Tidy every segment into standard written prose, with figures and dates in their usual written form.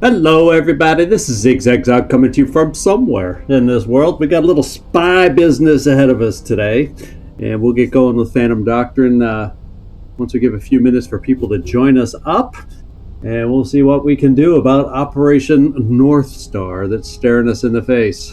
Hello everybody, this is Zigzag coming to you from somewhere in this world. We got a little spy business ahead of us today, and we'll get going with Phantom Doctrine once we give a few minutes for people to join us up, and we'll see what we can do about Operation Northstar that's staring us in the face.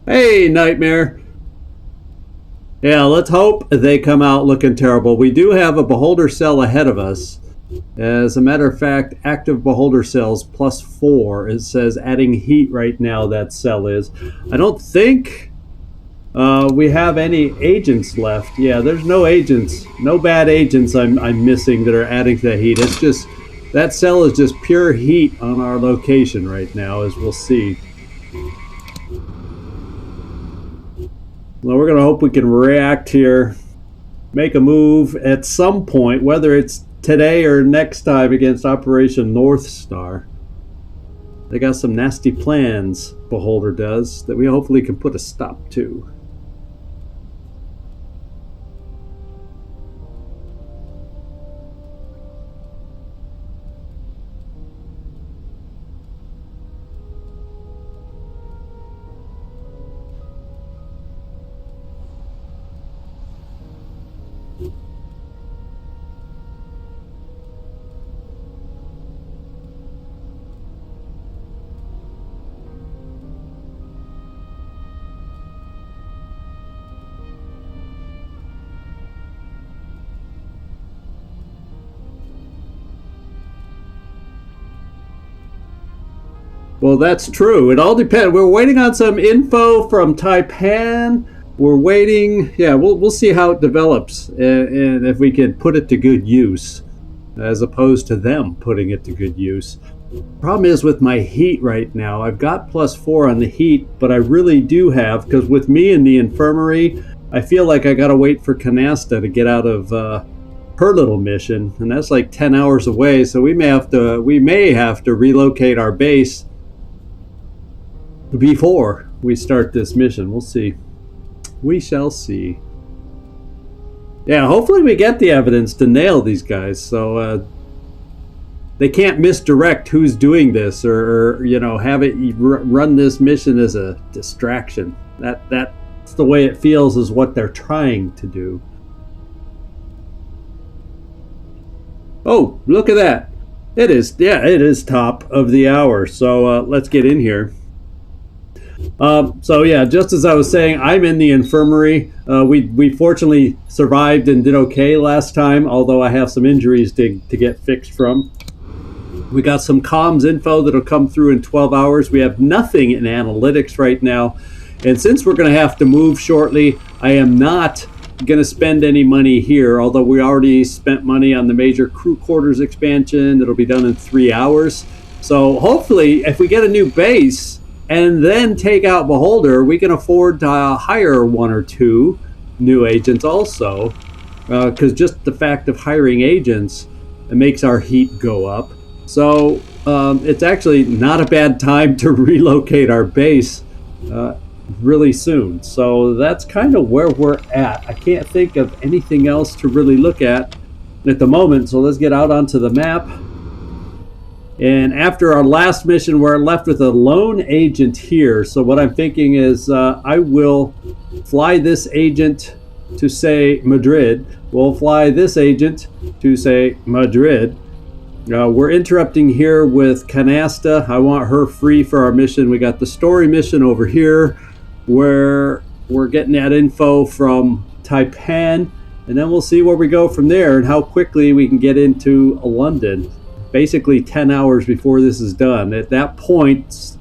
Hey, Nightmare. Yeah, let's hope they come out looking terrible. We do have a beholder cell ahead of us. As a matter of fact, active beholder cells +4. It says adding heat right now, that cell is. I don't think we have any agents left. Yeah, there's no agents. No bad agents I'm missing that are adding to the heat. It's just, that cell is just pure heat on our location right now, as we'll see. Well, we're going to hope we can react here, make a move at some point, whether it's today or next time against Operation Northstar. They got some nasty plans, Beholder does, that we hopefully can put a stop to. Well, that's true. It all depends. We're waiting on some info from tai-pan. We're waiting. Yeah, we'll see how it develops and if we can put it to good use as opposed to them putting it to good use. Problem is with my heat right now, I've got +4 on the heat, but I really do have, because with me in the infirmary, I feel like I got to wait for Canasta to get out of her little mission, and that's like 10 hours away, so we may have to relocate our base before we start this mission. We'll see. We shall see. Yeah, hopefully we get the evidence to nail these guys, so they can't misdirect who's doing this, or you know, have it run this mission as a distraction. That's the way it feels, is what they're trying to do. Oh, look at that. It is top of the hour, so let's get in here. So yeah, just as I was saying, I'm in the infirmary. We fortunately survived and did okay last time, although I have some injuries to get fixed from. We got some comms info that'll come through in 12 hours. We have nothing in analytics right now. And since we're going to have to move shortly, I am not going to spend any money here, although we already spent money on the major crew quarters expansion. It'll be done in 3 hours. So hopefully, if we get a new base and then take out Beholder, we can afford to hire 1 or 2 new agents also, because just the fact of hiring agents, it makes our heat go up. So it's actually not a bad time to relocate our base really soon. So that's kind of where we're at. I can't think of anything else to really look at the moment, so let's get out onto the map. And after our last mission, we're left with a lone agent here. So what I'm thinking is I will fly this agent to, say, Madrid. We'll fly this agent to, say, Madrid. We're interrupting here with Canasta. I want her free for our mission. We got the story mission over here where we're getting that info from tai-pan. And then we'll see where we go from there and how quickly we can get into London. Basically 10 hours before this is done. At that point,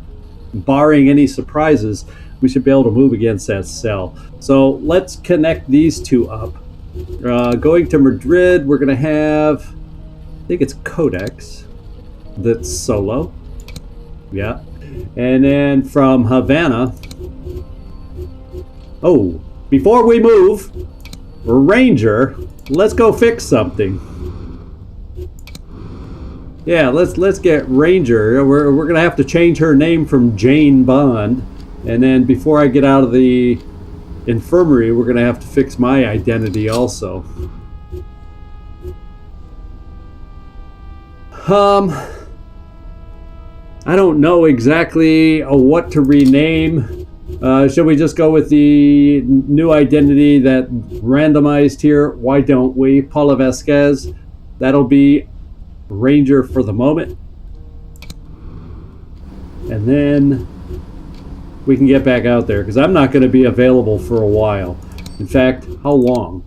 barring any surprises, we should be able to move against that cell. So let's connect these two up. Going to Madrid, we're going to have, I think it's Codex, that's solo. Yeah. And then from Havana, oh, before we move, Ranger, let's go fix something. Yeah, let's get Ranger. We're gonna have to change her name from Jane Bond, and then before I get out of the infirmary, we're gonna have to fix my identity also. I don't know exactly what to rename. Should we just go with the new identity that randomized here? Why don't we? Paula Vasquez. That'll be Ranger for the moment. And then we can get back out there because I'm not going to be available for a while. In fact, how long?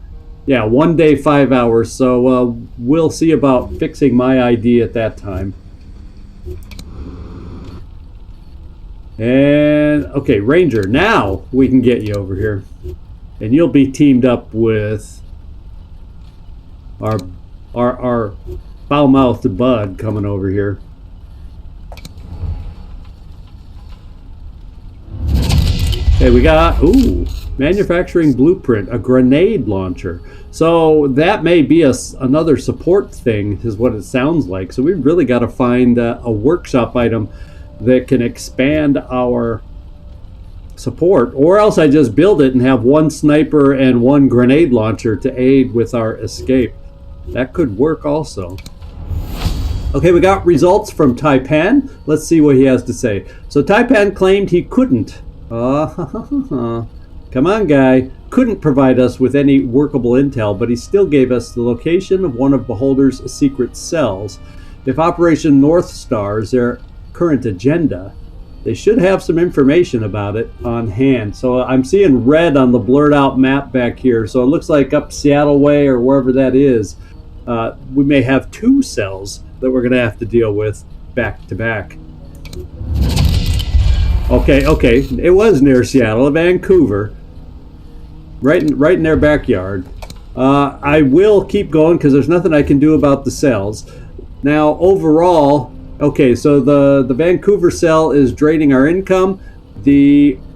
Yeah, 1 day, 5 hours. So we'll see about fixing my ID at that time. And okay, Ranger, now we can get you over here. And you'll be teamed up with our foul-mouthed bud coming over here. Hey, we got, ooh, manufacturing blueprint, a grenade launcher. So that may be another support thing, is what it sounds like. So we've really got to find a workshop item that can expand our support, or else I just build it and have one sniper and one grenade launcher to aid with our escape. That could work also. Okay, we got results from Tai-pan. Let's see what he has to say. So Tai-pan claimed he couldn't. Come on, guy. Couldn't provide us with any workable intel, but he still gave us the location of one of Beholder's secret cells. If Operation Northstar is their current agenda, they should have some information about it on hand. So I'm seeing red on the blurred out map back here. So it looks like up Seattle way or wherever that is, we may have 2 cells that we're going to have to deal with back to back. Okay, it was near Seattle, Vancouver, right in their backyard. I will keep going because there's nothing I can do about the cells. Now, overall, okay, so the Vancouver cell is draining our income.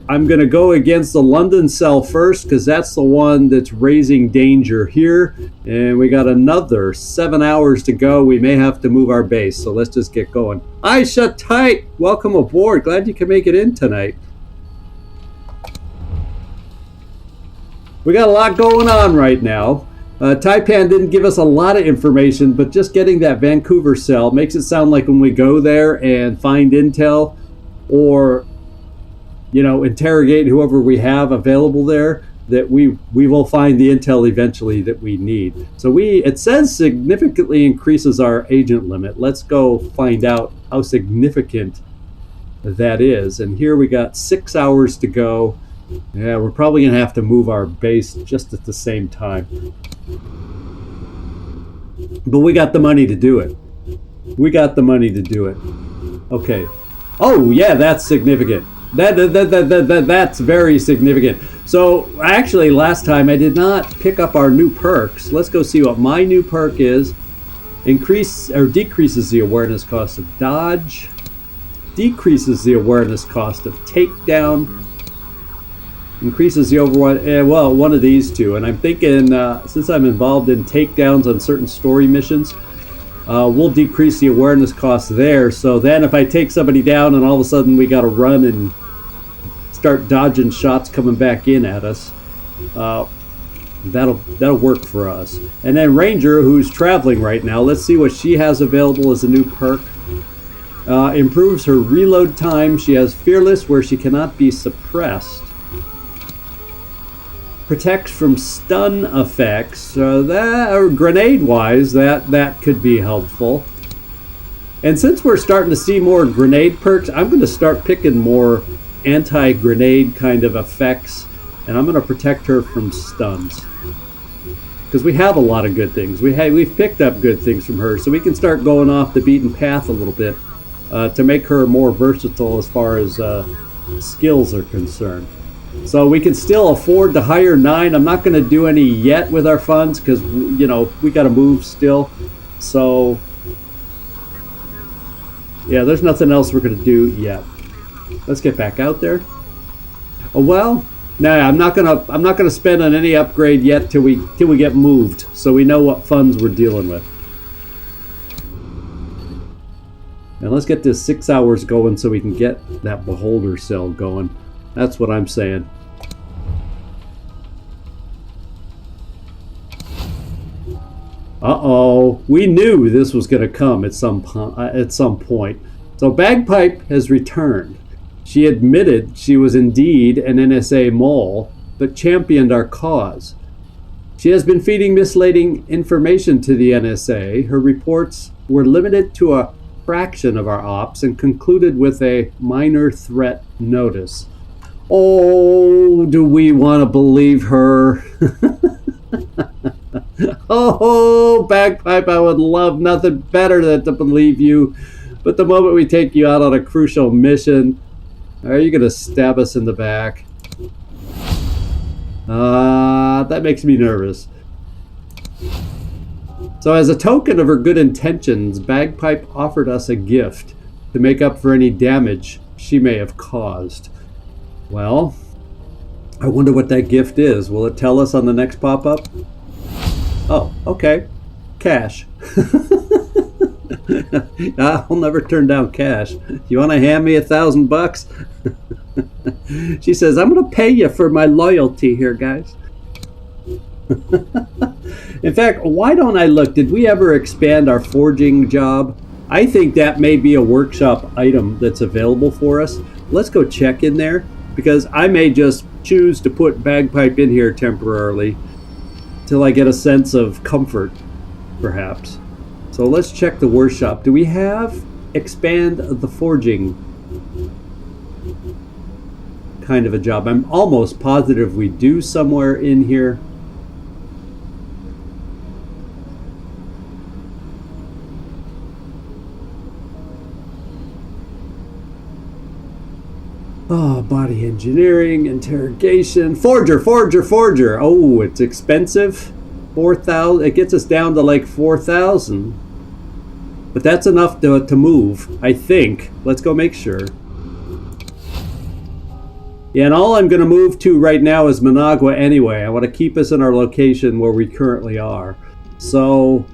I'm going to go against the London cell first because that's the one that's raising danger here. And we got another 7 hours to go. We may have to move our base, so let's just get going. Eyes shut tight. Welcome aboard. Glad you can make it in tonight. We got a lot going on right now. Tai-pan didn't give us a lot of information, but just getting that Vancouver cell makes it sound like when we go there and find intel or interrogate whoever we have available there, that we will find the intel eventually that we need. So it says significantly increases our agent limit. Let's go find out how significant that is. And here we got 6 hours to go. Yeah, we're probably gonna have to move our base just at the same time. But we got the money to do it. Okay. Oh yeah, that's significant. That's very significant. So actually last time I did not pick up our new perks. Let's go see what my new perk is. Increase or decreases the awareness cost of dodge, decreases the awareness cost of takedown, increases the overrun. Well, one of these two. And I'm thinking since I'm involved in takedowns on certain story missions, we'll decrease the awareness cost there. So then if I take somebody down and all of a sudden we got to run and start dodging shots coming back in at us, that'll work for us. And then Ranger, who's traveling right now, let's see what she has available as a new perk. Improves her reload time. She has Fearless, where she cannot be suppressed. Protects from stun effects. That, or grenade-wise, that could be helpful. And since we're starting to see more grenade perks, I'm going to start picking more anti-grenade kind of effects, and I'm going to protect her from stuns. Because we have a lot of good things. We've picked up good things from her, so we can start going off the beaten path a little bit to make her more versatile as far as skills are concerned. So we can still afford to hire 9. I'm not going to do any yet with our funds because, we got to move still. So, yeah, there's nothing else we're going to do yet. Let's get back out there. Oh, well, I'm not gonna spend on any upgrade yet till we get moved, so we know what funds we're dealing with. And let's get this 6 hours going so we can get that beholder cell going. That's what I'm saying. Uh-oh. We knew this was going to come at some point. So Bagpipe has returned. She admitted she was indeed an NSA mole, but championed our cause. She has been feeding misleading information to the NSA. Her reports were limited to a fraction of our ops and concluded with a minor threat notice. Oh, do we want to believe her? Oh, Bagpipe, I would love nothing better than to believe you. But the moment we take you out on a crucial mission, are you going to stab us in the back? That makes me nervous. So as a token of her good intentions, Bagpipe offered us a gift to make up for any damage she may have caused. Well, I wonder what that gift is. Will it tell us on the next pop-up? Oh, okay. Cash. I'll never turn down cash. You want to hand me $1,000? She says, I'm going to pay you for my loyalty here, guys. In fact, why don't I look? Did we ever expand our forging job? I think that may be a workshop item that's available for us. Let's go check in there, because I may just choose to put Bagpipe in here temporarily till I get a sense of comfort, perhaps. So let's check the workshop. Do we have expand the forging kind of a job? I'm almost positive we do somewhere in here. Oh, body engineering, interrogation, forger. Oh, it's expensive. 4,000. It gets us down to like 4,000. But that's enough to move, I think. Let's go make sure. Yeah, and all I'm going to move to right now is Managua anyway. I want to keep us in our location where we currently are. So,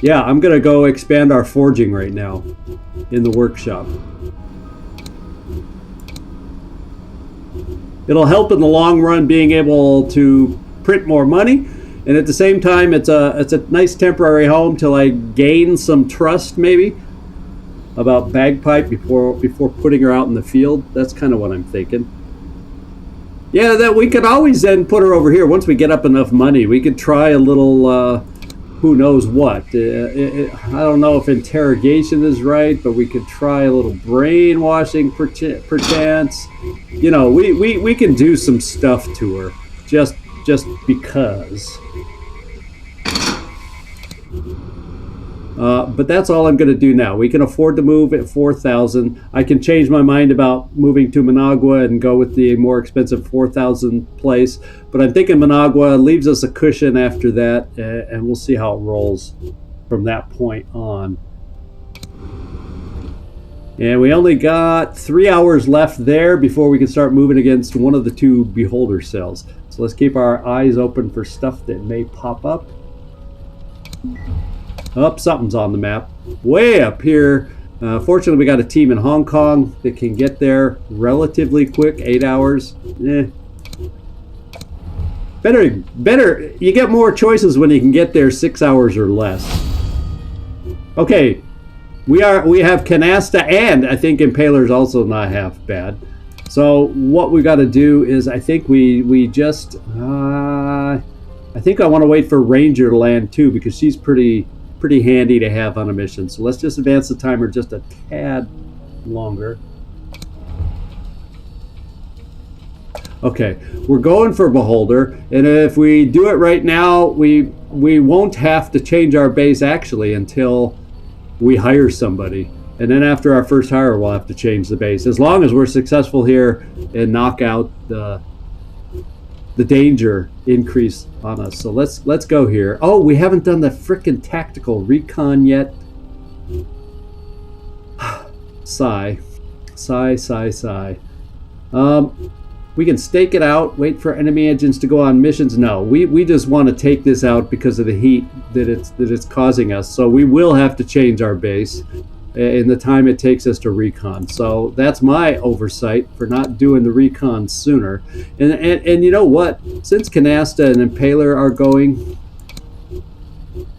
yeah, I'm going to go expand our forging right now in the workshop. It'll help in the long run being able to print more money, and at the same time it's a nice temporary home till I gain some trust maybe about Bagpipe before putting her out in the field. That's kind of what I'm thinking. Yeah, that we could always then put her over here once we get up enough money. We could try a little who knows what. I don't know if interrogation is right, but we could try a little brainwashing perchance. You know, we can do some stuff to her just because. But that's all I'm going to do now. We can afford to move at 4,000. I can change my mind about moving to Managua and go with the more expensive 4,000 place. But I'm thinking Managua leaves us a cushion after that, and we'll see how it rolls from that point on. And we only got 3 hours left there before we can start moving against one of the two beholder cells. So let's keep our eyes open for stuff that may pop up. Oh, something's on the map. Way up here. Fortunately, we got a team in Hong Kong that can get there relatively quick. 8 hours. Better. You get more choices when you can get there 6 hours or less. Okay. We have Canasta, and I think Impaler's also not half bad. So what we got to do is, I think we just I think I want to wait for Ranger to land too, because she's pretty handy to have on a mission. So let's just advance the timer just a tad longer. Okay, we're going for Beholder, and if we do it right now, we won't have to change our base actually until we hire somebody. And then after our first hire, we'll have to change the base, as long as we're successful here and knock out the danger increase on us. So let's go here. Oh, we haven't done the frickin' tactical recon yet. Sigh. We can stake it out, wait for enemy engines to go on missions. No, we just want to take this out because of the heat that it's causing us. So we will have to change our base. in the time it takes us to recon. So that's my oversight for not doing the recon sooner. And you know what? Since Canasta and Impaler are going,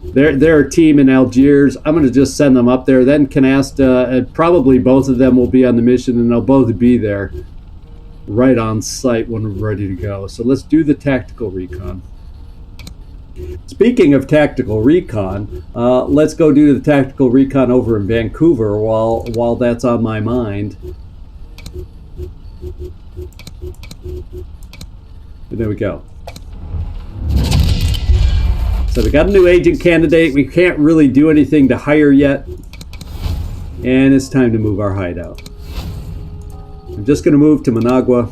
they're a team in Algiers. I'm going to just send them up there. Then Canasta, and probably both of them will be on the mission, and they'll both be there right on site when we're ready to go. So let's do the tactical recon. Speaking of tactical recon, let's go do the tactical recon over in Vancouver while that's on my mind. And there we go. So we got a new agent candidate. We can't really do anything to hire yet. And it's time to move our hideout. I'm just going to move to Managua.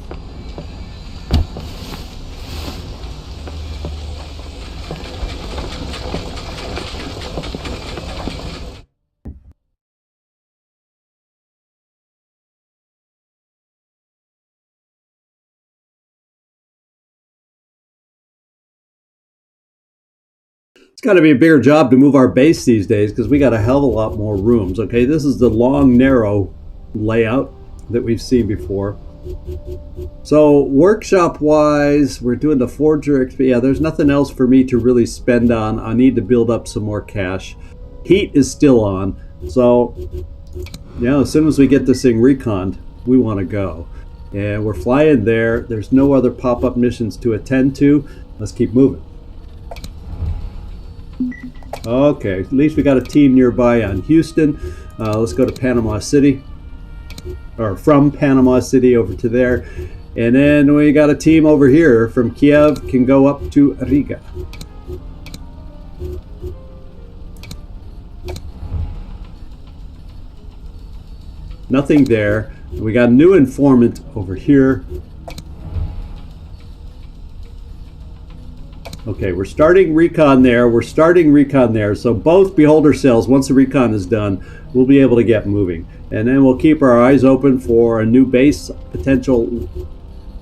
It's got to be a bigger job to move our base these days because we got a hell of a lot more rooms. Okay, this is the long, narrow layout that we've seen before. So workshop-wise, we're doing the Forger XP. Yeah, there's nothing else for me to really spend on. I need to build up some more cash. Heat is still on. So, yeah, as soon as we get this thing reconned, we want to go. And we're flying there. There's no other pop-up missions to attend to. Let's keep moving. Okay, at least we got a team nearby on Houston. Let's go to Panama City, or from Panama City over to there. And then we got a team over here from Kiev, can go up to Riga. Nothing there. We got a new informant over here. Okay, we're starting recon there. We're starting recon there. So both beholder cells, once the recon is done, we'll be able to get moving. And then we'll keep our eyes open for a new base potential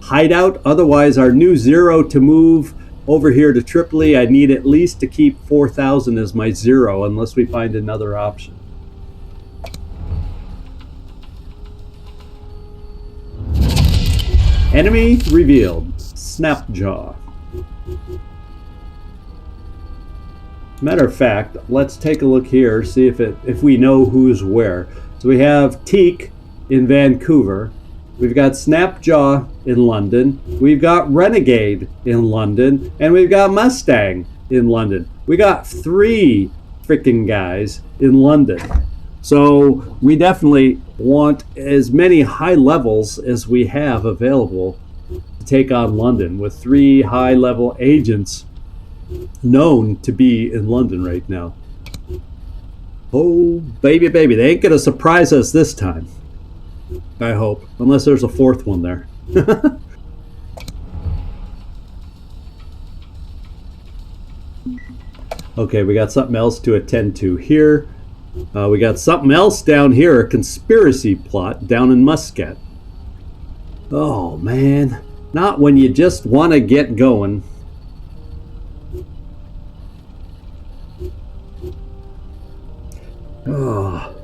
hideout. Otherwise, our new zero to move over here to Tripoli, I need at least to keep 4,000 as my zero unless we find another option. Enemy revealed. Snapjaw. Matter of fact, let's take a look here, see if we know who's where. So we have Teak in Vancouver. We've got Snapjaw in London. We've got Renegade in London. And we've got Mustang in London. We got 3 freaking guys in London. So we definitely want as many high levels as we have available to take on London, with 3 high-level agents known to be in London right now. Oh, baby, baby. They ain't going to surprise us this time. I hope. Unless there's a 4th one there. Okay, we got something else to attend to here. We got something else down here. A conspiracy plot down in Muscat. Oh, man. Not when you just want to get going. Oh,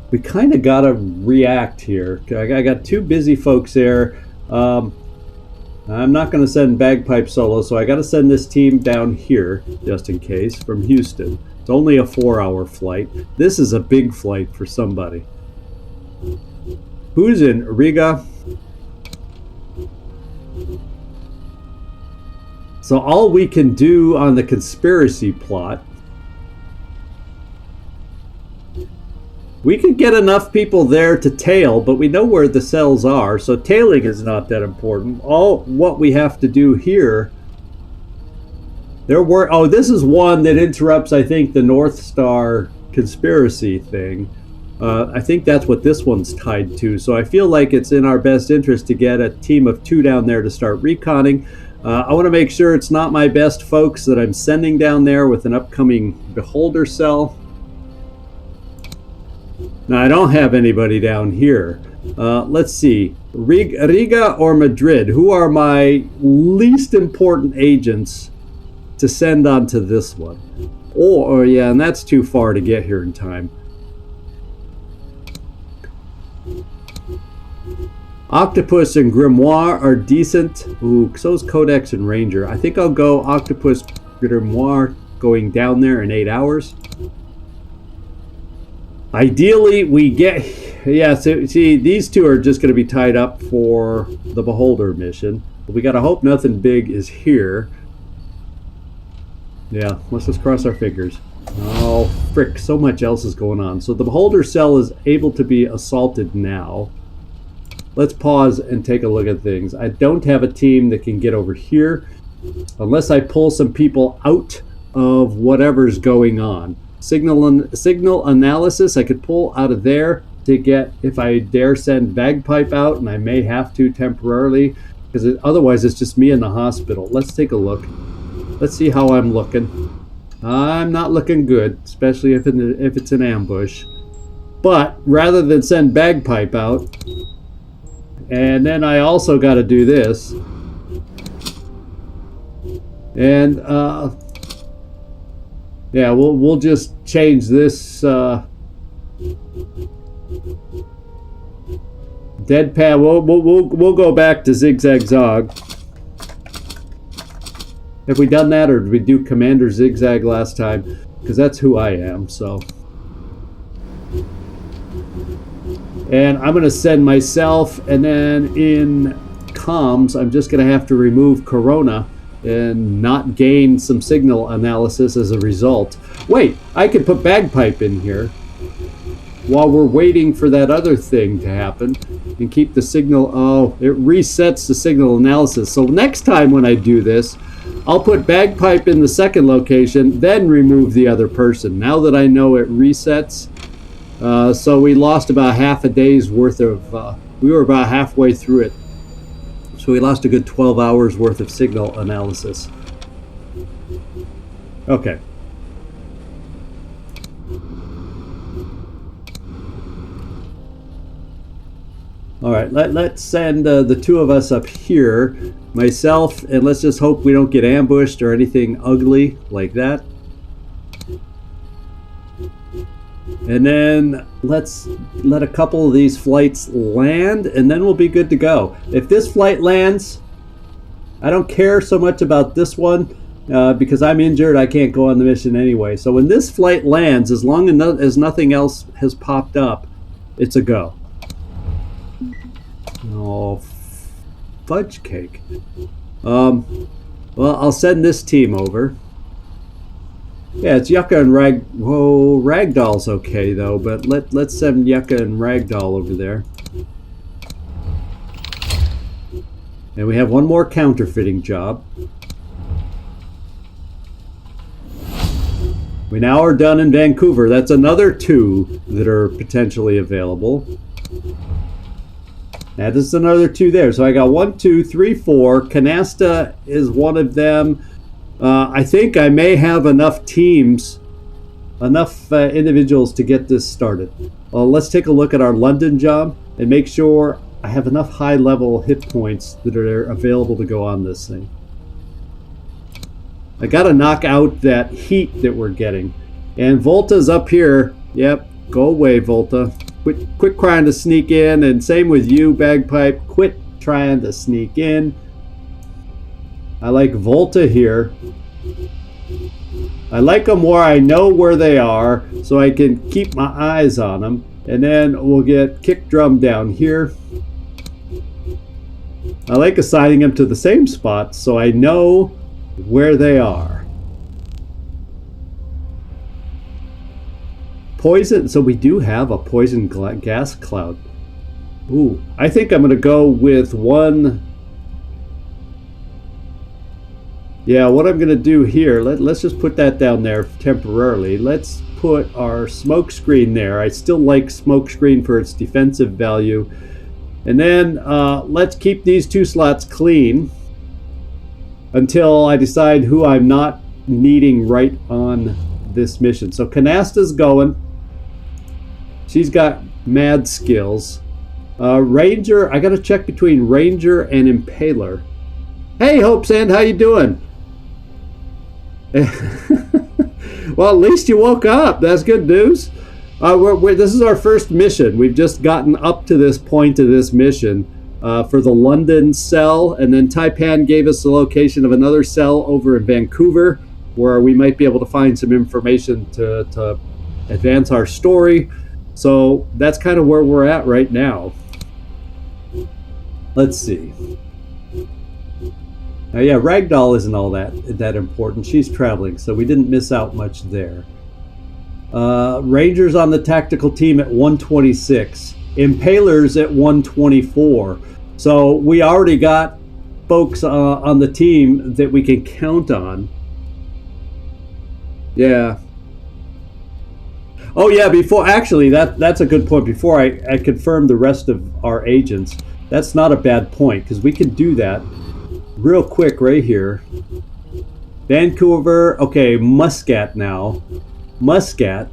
we kind of got to react here. I got 2 busy folks there. I'm not going to send Bagpipe Solo, so I got to send this team down here, just in case, from Houston. It's only a 4-hour flight. This is a big flight for somebody. Who's in Riga? So all we can do on the conspiracy plot, we could get enough people there to tail, but we know where the cells are, so tailing is not that important. All what we have to do here, this is one that interrupts, I think, the Northstar conspiracy thing. I think that's what this one's tied to, so I feel like it's in our best interest to get a team of 2 down there to start reconning. I want to make sure it's not my best folks that I'm sending down there with an upcoming beholder cell. Now, I don't have anybody down here. Let's see. Riga or Madrid? Who are my least important agents to send on to this one? Yeah, and that's too far to get here in time. Octopus and Grimoire are decent. Ooh, so's Codex and Ranger. I think I'll go Octopus Grimoire going down there in 8 hours. Ideally, we get... Yeah, so, see, these two are just going to be tied up for the Beholder mission. But we got to hope nothing big is here. Yeah, let's just cross our fingers. Oh, frick, so much else is going on. So the Beholder cell is able to be assaulted now. Let's pause and take a look at things. I don't have a team that can get over here unless I pull some people out of whatever's going on. Signal analysis I could pull out of there to get, if I dare send Bagpipe out, and I may have to temporarily, because otherwise it's just me in the hospital. Let's take a look. Let's see how I'm looking. I'm not looking good, especially if it's an ambush. But rather than send Bagpipe out, and then I also got to do this. And yeah, we'll just change this Deadpan. We'll go back to Zigzag Zog. Have we done that, or did we do Commander Zigzag last time? Because that's who I am. So. And I'm going to send myself, and then in comms, I'm just going to have to remove Corona and not gain some signal analysis as a result. Wait, I could put Bagpipe in here while we're waiting for that other thing to happen and keep the signal. Oh, it resets the signal analysis. So next time when I do this, I'll put Bagpipe in the second location, then remove the other person. Now that I know it resets. So we lost about half a day's worth of, we were about halfway through it. So we lost a good 12 hours worth of signal analysis. Okay. All right, let's send the two of us up here, myself, and let's just hope we don't get ambushed or anything ugly like that. And then let's let a couple of these flights land, and then we'll be good to go. If this flight lands, I don't care so much about this one because I'm injured. I can't go on the mission anyway. So when this flight lands, as long as nothing else has popped up, it's a go. Oh, fudge cake. Well, I'll send this team over. Yeah, it's Yucca and Whoa, Ragdoll's okay though, but let's send Yucca and Ragdoll over there. And we have one more counterfeiting job. We now are done in Vancouver. That's another 2 that are potentially available. Now this is another 2 there. So I got 1, 2, 3, 4. Canasta is one of them. I think I may have enough teams, enough individuals to get this started. Well, let's take a look at our London job and make sure I have enough high-level hit points that are available to go on this thing. I got to knock out that heat that we're getting. And Volta's up here. Yep, go away, Volta. Quit trying to sneak in, and same with you, Bagpipe. Quit trying to sneak in. I like Volta here. I like them where I know where they are, so I can keep my eyes on them. And then we'll get Kick Drum down here. I like assigning them to the same spot, so I know where they are. Poison, so we do have a poison gas cloud. Ooh, I think I'm going to go with one. Yeah, what I'm going to do here, let's just put that down there temporarily. Let's put our smoke screen there. I still like smoke screen for its defensive value. And then let's keep these 2 slots clean until I decide who I'm not needing right on this mission. So Canasta's going. She's got mad skills. Ranger, I got to check between Ranger and Impaler. Hey, Hope Sand, how you doing? Well, at least you woke up. That's good news. This is our first mission. We've just gotten up to this point of this mission. for the London cell, and then Tai-pan gave us the location of another cell over in Vancouver, where we might be able to find some information to advance our story. So that's kind of where we're at right now. Let's see. Yeah, Ragdoll isn't all that important. She's traveling, so we didn't miss out much there. Rangers on the tactical team at 126. Impalers at 124. So we already got folks on the team that we can count on. Yeah. Oh yeah, actually that's a good point. Before I confirm the rest of our agents, that's not a bad point, because we can do that real quick right here. Vancouver, okay, Muscat now. Muscat.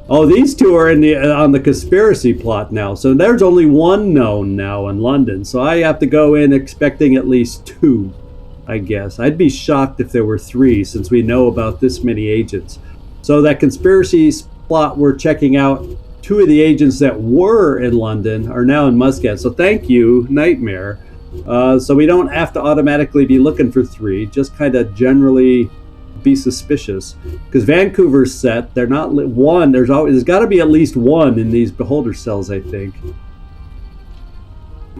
Oh, these two are on the conspiracy plot now. So there's only one known now in London. So I have to go in expecting at least 2, I guess. I'd be shocked if there were 3, since we know about this many agents. So that conspiracy plot we're checking out, 2 of the agents that were in London are now in Muscat. So thank you, Nightmare. So we don't have to automatically be looking for 3, just kind of generally be suspicious, because Vancouver's set. They're not one. There's got to be at least 1 in these beholder cells, I think.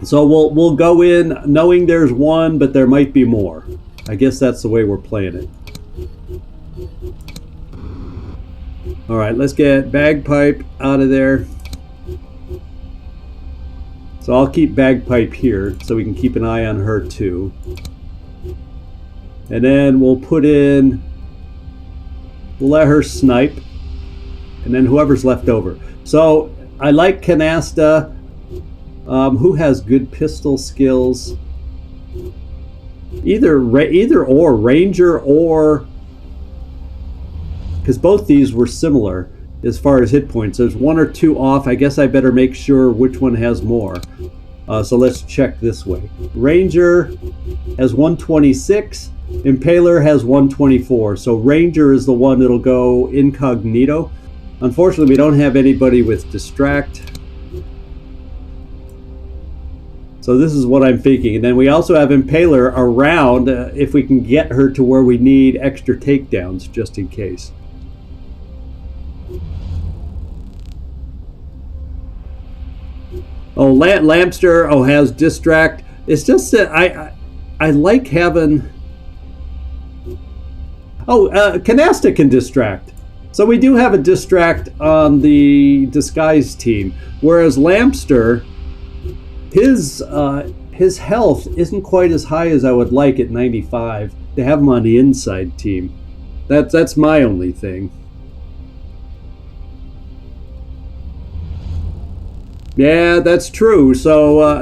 So we'll go in knowing there's 1, but there might be more. I guess that's the way we're playing it. All right, let's get Bagpipe out of there. So I'll keep Bagpipe here so we can keep an eye on her too. And then we'll let her snipe, and then whoever's left over. So I like Canasta, who has good pistol skills. Either or, Ranger or, because both these were similar as far as hit points. There's 1 or 2 off. I guess I better make sure which one has more. So let's check this way. Ranger has 126. Impaler has 124. So Ranger is the one that'll go incognito. Unfortunately, we don't have anybody with distract. So this is what I'm thinking. And then we also have Impaler around if we can get her to where we need extra takedowns, just in case. Oh, Lampster, has distract. It's just that I like having... Canasta can distract. So we do have a distract on the disguise team. Whereas Lampster, his health isn't quite as high as I would like at 95 to have him on the inside team. That's my only thing. Yeah, that's true. So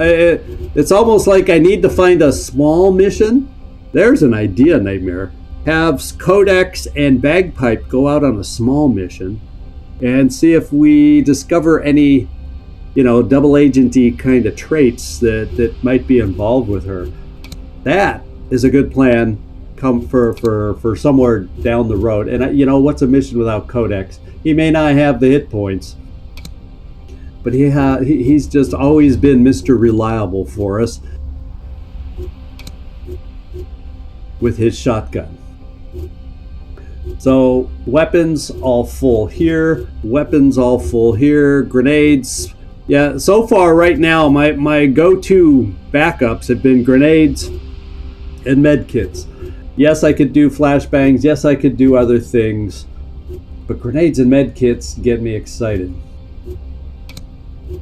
it's almost like I need to find a small mission. There's an idea, Nightmare. Have Codex and Bagpipe go out on a small mission and see if we discover any, double agenty kind of traits that might be involved with her. That is a good plan. Come for somewhere down the road. And what's a mission without Codex? He may not have the hit points, but he's just always been Mr. Reliable for us with his shotgun. So weapons all full here, weapons all full here, grenades. Yeah, so far right now my go-to backups have been grenades and medkits. Yes, I could do flashbangs, yes I could do other things, but grenades and medkits get me excited.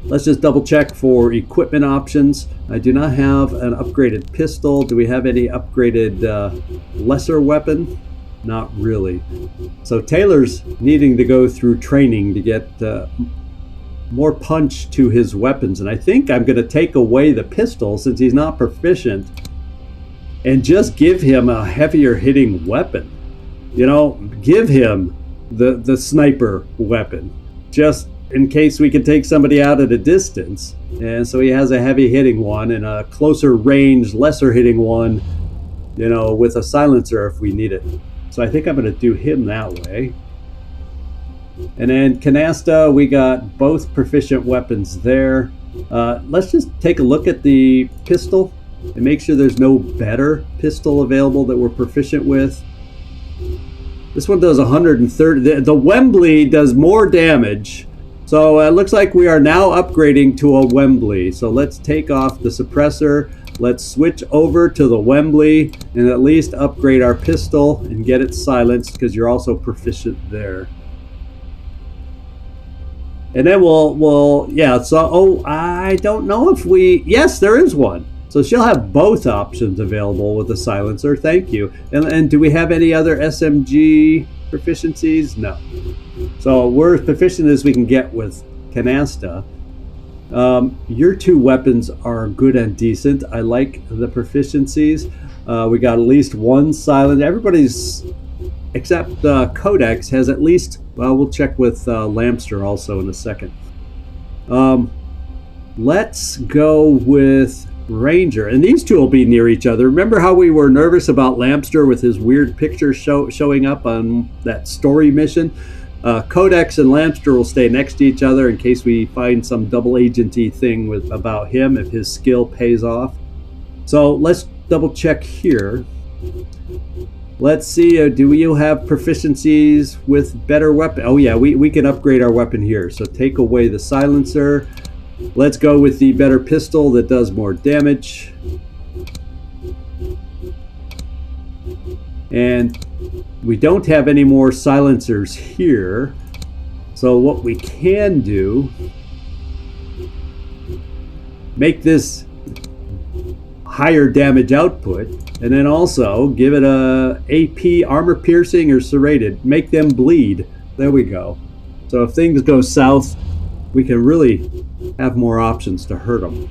Let's just double check for equipment options. I do not have an upgraded pistol. Do we have any upgraded lesser weapon? Not really. So Taylor's needing to go through training to get more punch to his weapons. And I think I'm going to take away the pistol since he's not proficient and just give him a heavier hitting weapon. Give him the sniper weapon just in case we can take somebody out at a distance. And so he has a heavy hitting one and a closer range, lesser hitting one, with a silencer if we need it. So I think I'm going to do him that way. And then Canasta, we got both proficient weapons there. Let's just take a look at the pistol and make sure there's no better pistol available that we're proficient with. This one does 130. The Wembley does more damage. So it looks like we are now upgrading to a Wembley. So let's take off the suppressor. Let's switch over to the Wembley and at least upgrade our pistol and get it silenced, because you're also proficient there. And then I don't know if yes, there is one. So she'll have both options available with the silencer. Thank you. And do we have any other SMG proficiencies? No. So we're as proficient as we can get with Canasta. Your two weapons are good and decent. I like the proficiencies. We got at least one silent. Everybody's, except Codex, has at least, well, we'll check with Lampster also in a second. Let's go with Ranger. And these two will be near each other. Remember how we were nervous about Lampster with his weird picture showing up on that story mission? Codex and Lampster will stay next to each other in case we find some double agenty thing about him if his skill pays off. So let's double check here. Let's see, do you have proficiencies with better weapon? Oh yeah, we can upgrade our weapon here. So take away the silencer. Let's go with the better pistol that does more damage. And we don't have any more silencers here. So what we can do, make this higher damage output, and then also give it a AP armor piercing or serrated. Make them bleed. There we go. So if things go south, we can really have more options to hurt them.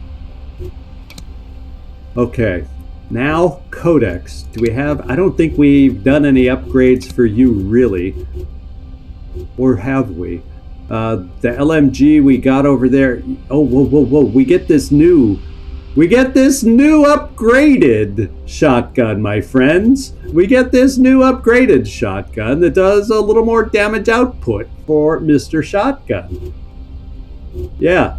Okay. Now, Codex. Do we have... I don't think we've done any upgrades for you, really. Or have we? The LMG we got over there... Oh, whoa. We get this new upgraded shotgun, my friends. We get this new upgraded shotgun that does a little more damage output for Mr. Shotgun. Yeah.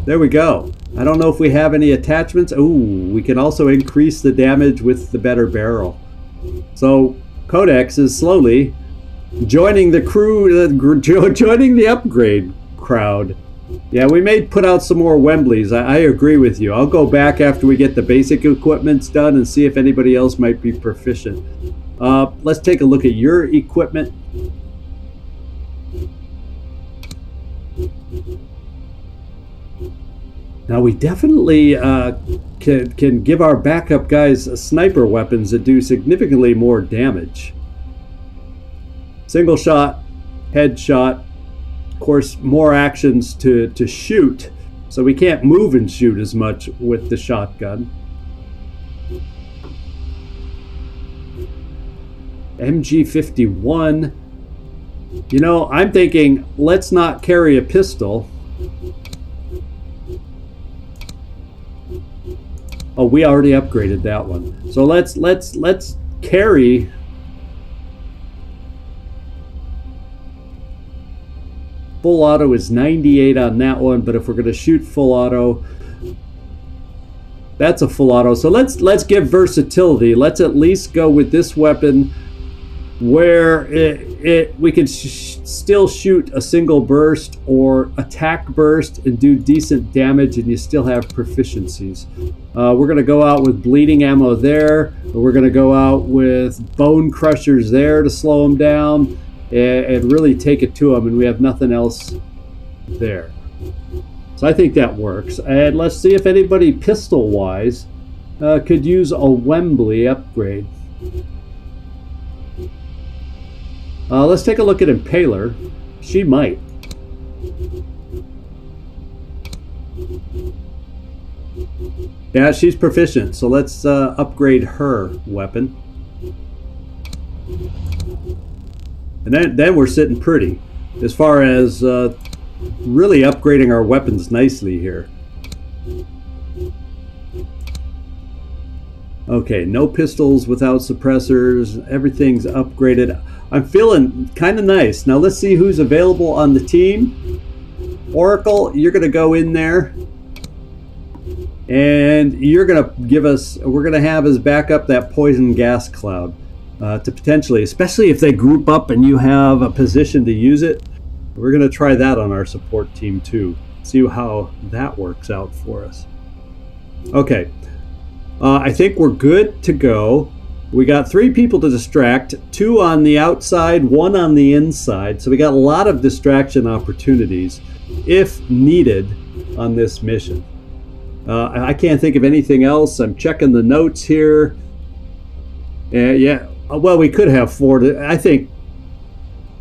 There we go. I don't know if we have any attachments. Ooh, we can also increase the damage with the better barrel. So Codex is slowly joining the crew, joining the upgrade crowd. Yeah, we may put out some more Wembleys. I agree with you. I'll go back after we get the basic equipments done and see if anybody else might be proficient. Let's take a look at your equipment. Now we definitely can give our backup guys sniper weapons that do significantly more damage. Single shot, headshot, of course more actions to shoot, so we can't move and shoot as much with the shotgun. MG51. You know, I'm thinking let's not carry a pistol. Oh, we already upgraded that one. So let's carry. Full auto is 98 on that one, but if we're going to shoot full auto, that's a full auto. So let's give versatility. Let's at least go with this weapon where we can still shoot a single burst or attack burst and do decent damage, and you still have proficiencies. We're going to go out with bleeding ammo there. We're going to go out with bone crushers there to slow them down and really take it to them, and we have nothing else there. So I think that works. And let's see if anybody pistol-wise could use a Wembley upgrade. Let's take a look at Impaler. She might. Yeah, she's proficient, so let's upgrade her weapon. And then we're sitting pretty as far as really upgrading our weapons nicely here. Okay, no pistols without suppressors. Everything's upgraded. I'm feeling kind of nice. Now let's see who's available on the team. Oracle, you're going to go in there. And you're going to give us, we're going to have as backup that poison gas cloud to potentially, especially if they group up and you have a position to use it. We're going to try that on our support team too. See how that works out for us. Okay. I think we're good to go. We got 3 people to distract, 2 on the outside, 1 on the inside. So we got a lot of distraction opportunities if needed on this mission. I can't think of anything else. I'm checking the notes here. Yeah, well, we could have 4. I think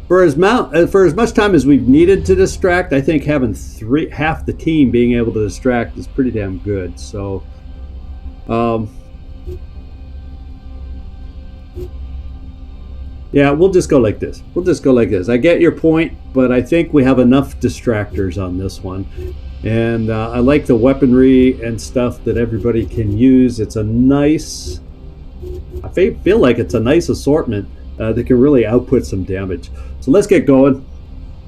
for as much time as we've needed to distract, I think having half the team being able to distract is pretty damn good. So, yeah, we'll just go like this. I get your point, but I think we have enough distractors on this one. And I like the weaponry and stuff that everybody can use. It's a nice, I feel like it's a nice assortment that can really output some damage. So let's get going.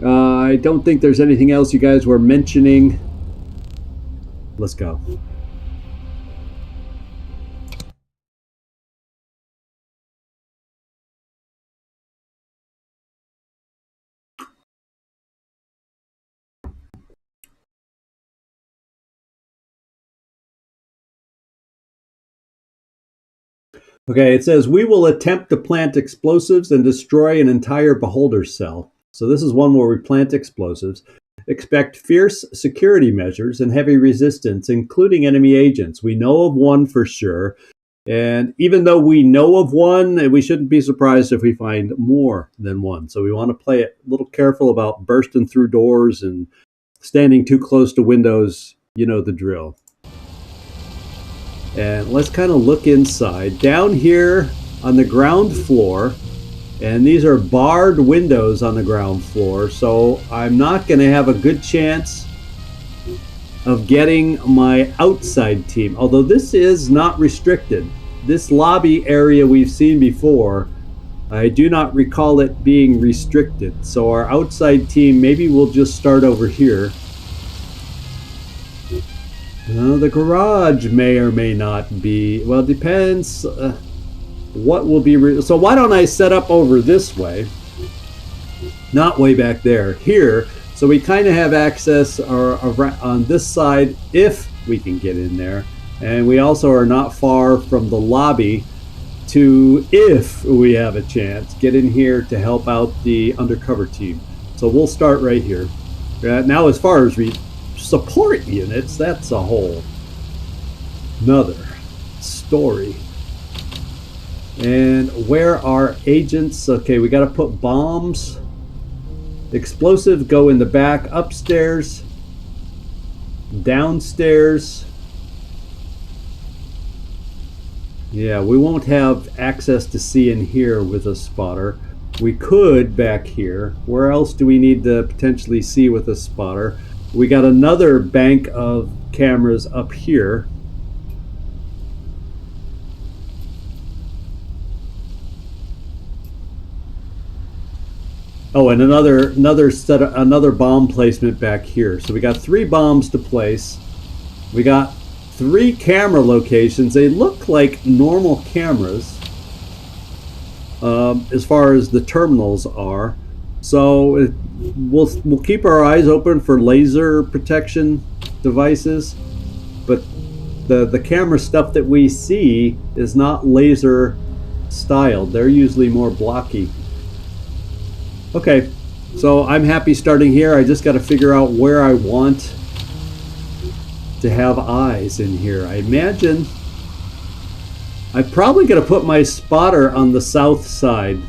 I don't think there's anything else you guys were mentioning. Let's go. Okay, it says, we will attempt to plant explosives and destroy an entire beholder cell. So this is one where we plant explosives. Expect fierce security measures and heavy resistance, including enemy agents. We know of one for sure. And even though we know of one, we shouldn't be surprised if we find more than one. So we want to play it a little careful about bursting through doors and standing too close to windows. You know the drill. And let's kind of look inside. Down here on the ground floor, and these are barred windows on the ground floor, so I'm not going to have a good chance of getting my outside team. Although this is not restricted. This lobby area we've seen before, I do not recall it being restricted. So our outside team, maybe we'll just start over here. The garage may or may not be, well, it depends what will be, so why don't I set up over this way, not way back there, here, so we kind of have access on this side if we can get in there, and we also are not far from the lobby to, if we have a chance, get in here to help out the undercover team. So we'll start right here. Now as far as support units, that's a whole another story. And where are agents? Okay, we got to put bombs. Explosives go in the back, upstairs, downstairs. Yeah, we won't have access to see in here with a spotter. We could back here. Where else do we need to potentially see with a spotter? We got another bank of cameras up here. Oh, and another bomb placement back here. So we got 3 bombs to place. We got 3 camera locations. They look like normal cameras as far as the terminals are. So we'll keep our eyes open for laser protection devices, but the camera stuff that we see is not laser styled. They're usually more blocky. Okay, so I'm happy starting here. I just got to figure out where I want to have eyes in here. I imagine I'm probably going to put my spotter on the south side.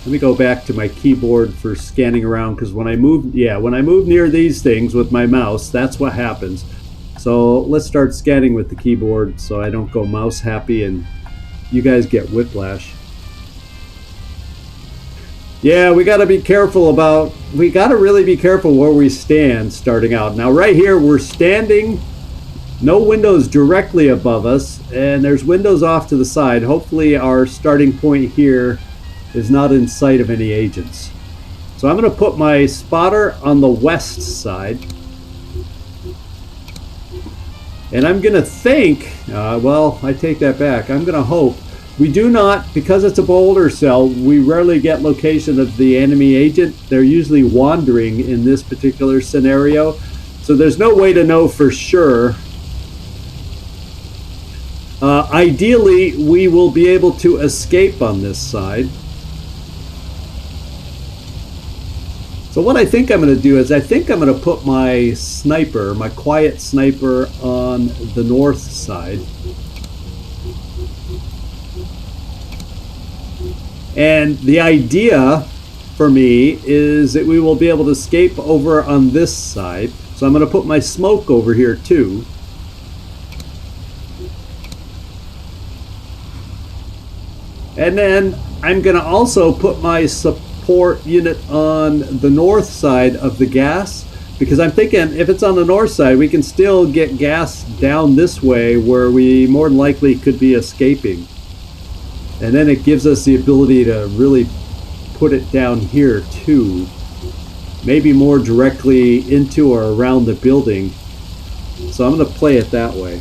Let me go back to my keyboard for scanning around, because when I move near these things with my mouse, that's what happens. So let's start scanning with the keyboard so I don't go mouse happy and you guys get whiplash. Yeah, we got to be careful we got to really be careful where we stand starting out. Now right here we're standing, no windows directly above us, and there's windows off to the side. Hopefully our starting point here is not in sight of any agents. So I'm going to put my spotter on the west side. And I'm going to think, well, I take that back. I'm going to hope. We do not, because it's a boulder cell, we rarely get location of the enemy agent. They're usually wandering in this particular scenario. So there's no way to know for sure. Ideally, we will be able to escape on this side. So what I think I'm going to do is I think I'm going to put my sniper, my quiet sniper, on the north side. And the idea for me is that we will be able to escape over on this side. So I'm going to put my smoke over here too. And then I'm going to also put my support unit on the north side of the gas, because I'm thinking if it's on the north side, we can still get gas down this way where we more than likely could be escaping. And then it gives us the ability to really put it down here too. Maybe more directly into or around the building. So I'm going to play it that way.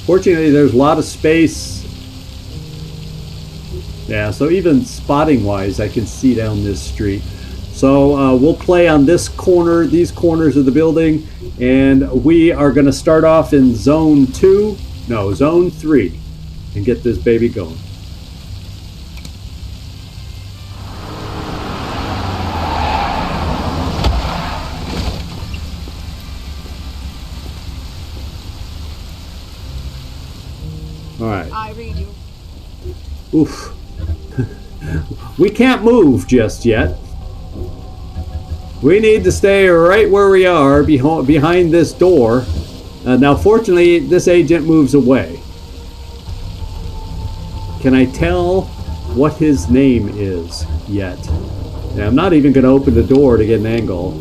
Fortunately, there's a lot of space. Yeah, so even spotting wise, I can see down this street. So we'll play on this corner, these corners of the building, and we are going to start off in zone 2. No, zone 3, and get this baby going. All right. I read you. Oof. We can't move just yet. We need to stay right where we are behind this door. Now, fortunately, this agent moves away. Can I tell what his name is yet? Now, I'm not even going to open the door to get an angle.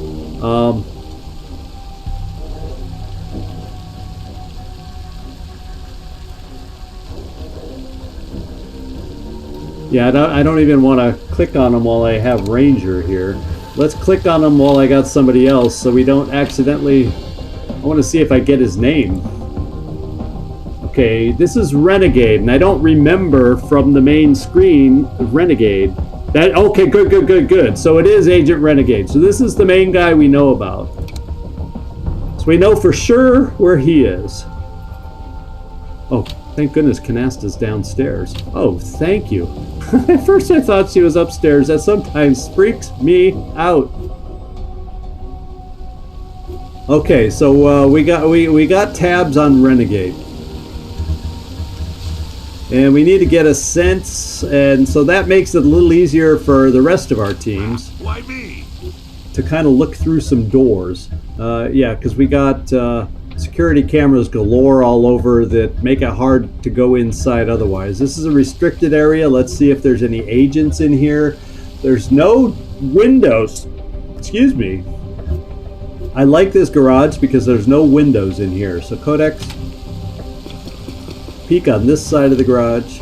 Yeah, I don't even want to click on him while I have Ranger here. Let's click on him while I got somebody else so we don't accidentally... I want to see if I get his name. Okay, this is Renegade, and I don't remember from the main screen Renegade. Okay, good. So it is Agent Renegade. So this is the main guy we know about. So we know for sure where he is. Oh, thank goodness Canasta's downstairs. Oh, thank you. At first I thought she was upstairs. That sometimes freaks me out. Okay, so we got tabs on Renegade, and we need to get a sense, and so that makes it a little easier for the rest of our teams. Why me? To kind of look through some doors. Yeah, because we got security cameras galore all over that make it hard to go inside otherwise. This is a restricted area. Let's see if there's any agents in here. There's no windows. Excuse me. I like this garage because there's no windows in here. So Codex, peek on this side of the garage.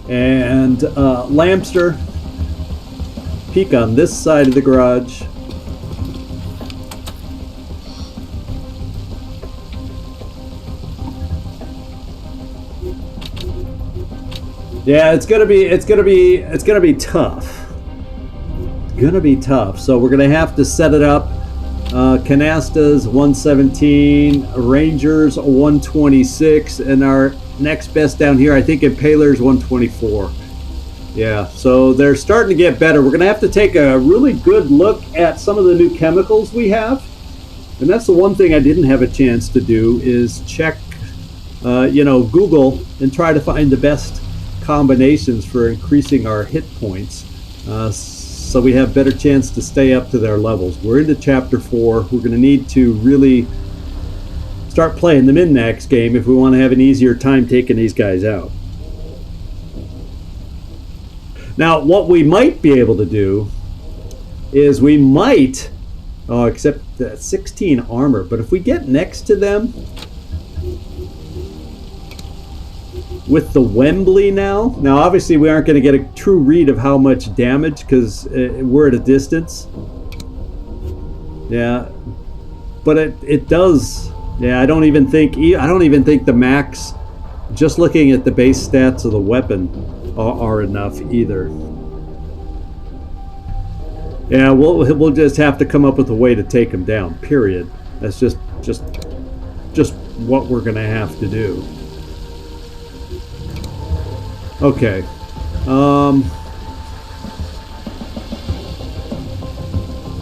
And Lampster, peek on this side of the garage. Yeah, it's gonna be tough. It's gonna be tough. So we're gonna have to set it up. Canastas 117, Rangers 126, and our next best down here, I think Impalers 124. Yeah, so they're starting to get better. We're gonna have to take a really good look at some of the new chemicals we have, and that's the one thing I didn't have a chance to do is check, Google and try to find the best combinations for increasing our hit points, so we have better chance to stay up to their levels. We're into chapter 4. We're going to need to really start playing the min-max game if we want to have an easier time taking these guys out. Now, what we might be able to do is we might, except that 16 armor, but if we get next to them, with the Wembley now. Now, obviously, we aren't going to get a true read of how much damage because we're at a distance. Yeah, but it does. Yeah, I don't even think the max. Just looking at the base stats of the weapon are enough either. Yeah, we'll just have to come up with a way to take him down. Period. That's just what we're going to have to do. Okay.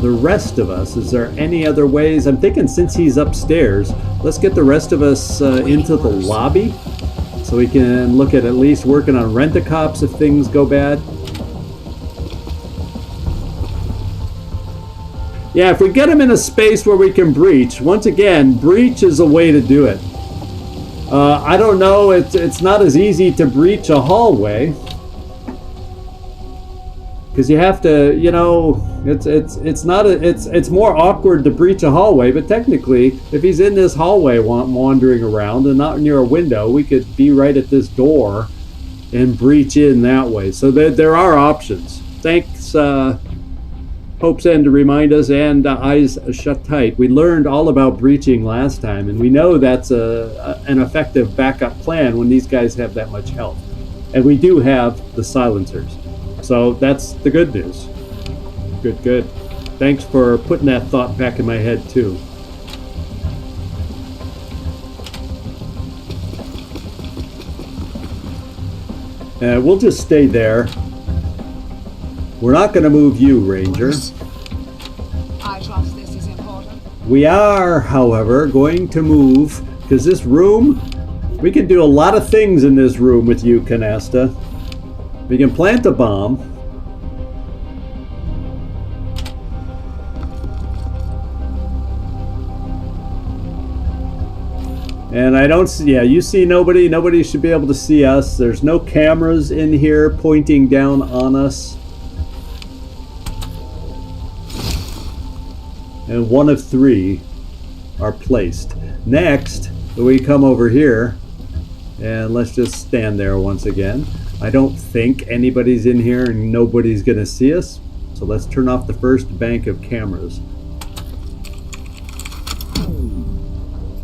The rest of us, is there any other ways? I'm thinking since he's upstairs, let's get the rest of us into the lobby so we can look at least working on rent-a-cops if things go bad. Yeah, if we get him in a space where we can breach, once again, breach is a way to do it. I don't know, it's not as easy to breach a hallway. Because you have to, you know, it's more awkward to breach a hallway, but technically, if he's in this hallway wandering around and not near a window, we could be right at this door and breach in that way. So there are options. Thanks, Hope's End to remind us, and Eyes Shut Tight. We learned all about breaching last time, and we know that's an effective backup plan when these guys have that much health. And we do have the silencers. So that's the good news. Good. Thanks for putting that thought back in my head, too. We'll just stay there. We're not going to move you, Ranger. I trust this is important. We are, however, going to move, because this room, we can do a lot of things in this room with you, Canasta. We can plant a bomb. And I don't see, yeah, you see nobody. Nobody should be able to see us. There's no cameras in here pointing down on us. And one of 3 are placed. Next, we come over here, and let's just stand there once again. I don't think anybody's in here and nobody's gonna see us. So let's turn off the first bank of cameras.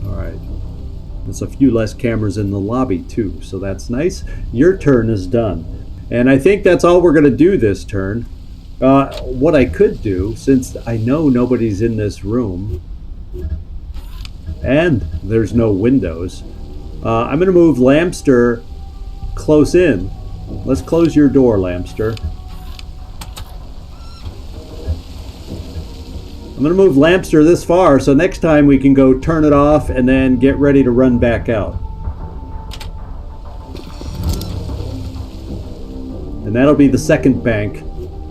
Alright. There's a few less cameras in the lobby too, so that's nice. Your turn is done. And I think that's all we're gonna do this turn. What I could do, since I know nobody's in this room, and there's no windows, I'm gonna move Lampster close in. Let's close your door, Lampster. I'm going to move Lampster this far, so next time we can go turn it off and then get ready to run back out. And that'll be the second bank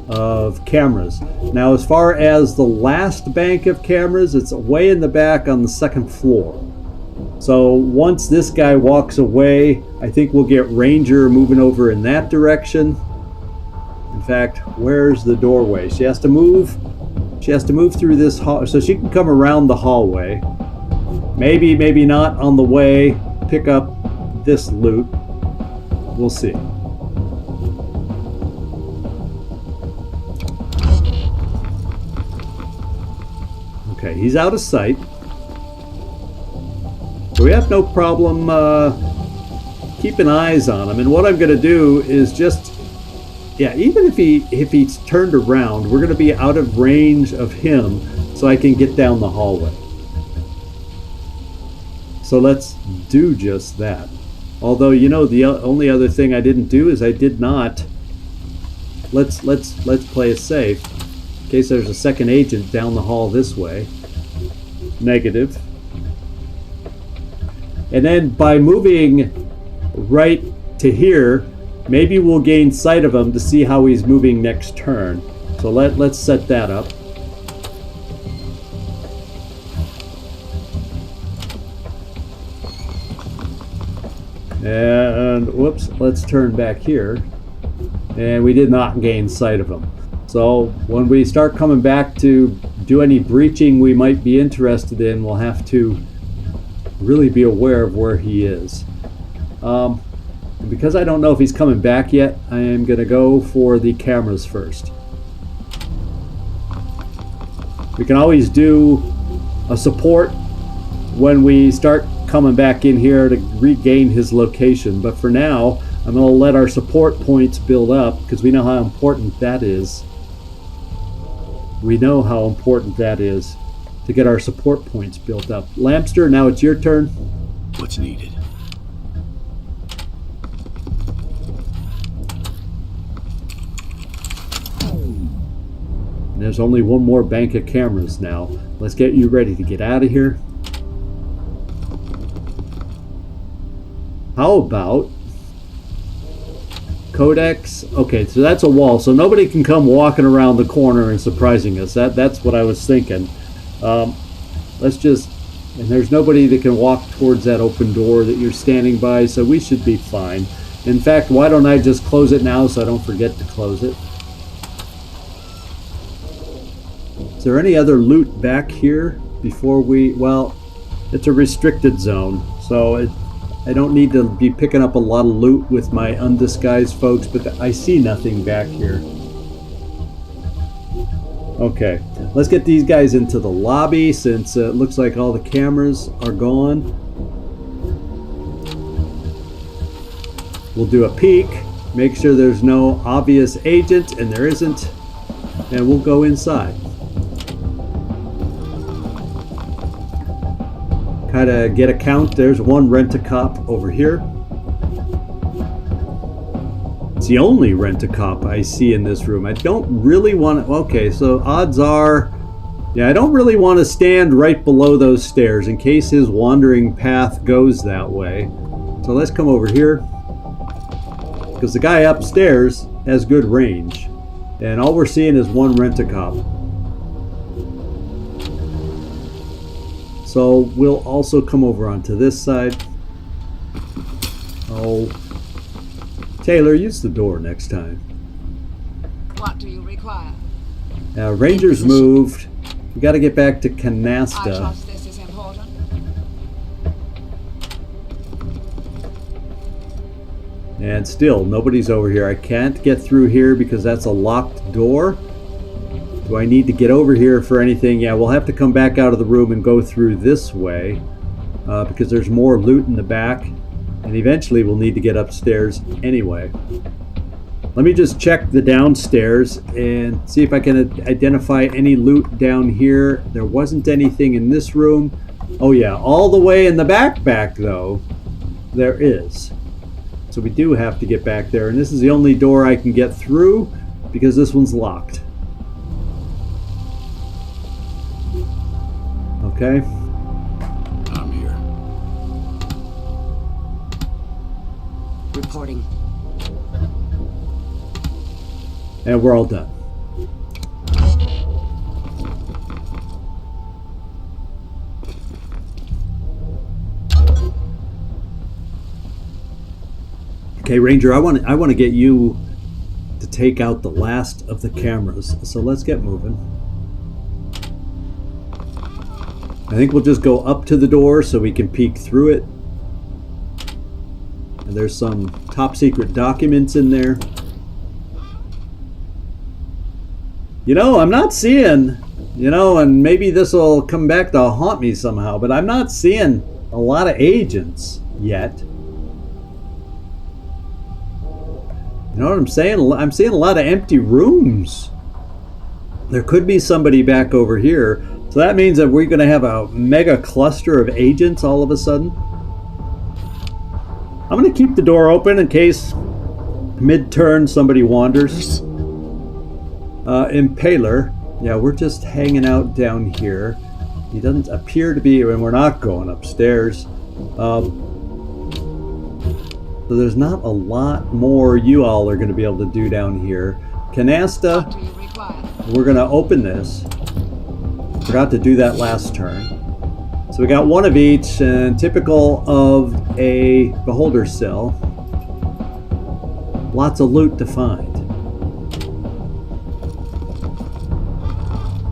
of cameras. Now, as far as the last bank of cameras, it's way in the back on the second floor. So once this guy walks away, I think we'll get Ranger moving over in that direction. In fact, where's the doorway? She has to move through this hall, so she can come around the hallway. Maybe not on the way, pick up this loot. We'll see. Okay, he's out of sight. So we have no problem keeping eyes on him. And what I'm going to do is just, yeah, even if he's turned around, we're going to be out of range of him so I can get down the hallway. So let's do just that. Although, you know, the only other thing I didn't do is I did not. Let's play it safe in case there's a second agent down the hall this way. Negative. And then by moving right to here, maybe we'll gain sight of him to see how he's moving next turn. So let's set that up. And whoops, let's turn back here. And we did not gain sight of him. So when we start coming back to do any breaching we might be interested in, we'll have to really be aware of where he is. And because I don't know if he's coming back yet, I am going to go for the cameras first. We can always do a support when we start coming back in here to regain his location. But for now, I'm going to let our support points build up because we know how important that is. We know how important that is to get our support points built up. Lampster, now it's your turn. What's needed? And there's only one more bank of cameras now. Let's get you ready to get out of here. How about Codex? Okay, so that's a wall, so nobody can come walking around the corner and surprising us. That's what I was thinking. Let's just, and there's nobody that can walk towards that open door that you're standing by, so we should be fine. In fact, why don't I just close it now so I don't forget to close it? Is there any other loot back here before we, well, it's a restricted zone, so I don't need to be picking up a lot of loot with my undisguised folks, but I see nothing back here. Okay, let's get these guys into the lobby since it looks like all the cameras are gone. We'll do a peek, make sure there's no obvious agent, and there isn't, and we'll go inside. Kind of get a count. There's one rent-a-cop over here. It's the only rent-a-cop I see in this room. I don't really want to... Okay, so odds are... Yeah, I don't really want to stand right below those stairs in case his wandering path goes that way. So let's come over here. Because the guy upstairs has good range. And all we're seeing is one rent-a-cop. So we'll also come over onto this side. Oh, Taylor, use the door next time. What do you require? Rangers moved. We got to get back to I Canasta. trust this is important. And still, nobody's over here. I can't get through here because that's a locked door. Do I need to get over here for anything? Yeah, we'll have to come back out of the room and go through this way because there's more loot in the back. And eventually we'll need to get upstairs anyway. Let me just check the downstairs and see if I can identify any loot down here. There wasn't anything in this room. Oh yeah, all the way in the back though, there is. So we do have to get back there. And this is the only door I can get through because this one's locked. Okay. I'm here. Reporting. And we're all done. Okay, Ranger, I want to get you to take out the last of the cameras. So let's get moving. I think we'll just go up to the door so we can peek through it. And there's some top secret documents in there. You know, I'm not seeing, and maybe this will come back to haunt me somehow, but I'm not seeing a lot of agents yet. You know what I'm saying? I'm seeing a lot of empty rooms. There could be somebody back over here. So that means that we're going to have a mega cluster of agents all of a sudden. I'm going to keep the door open in case mid-turn somebody wanders. Impaler. Yeah, we're just hanging out down here. He doesn't appear to be, and we're not going upstairs. So there's not a lot more you all are going to be able to do down here. Canasta. What do you require? We're going to open this. Forgot to do that last turn. So we got one of each, and typical of a beholder cell. Lots of loot to find.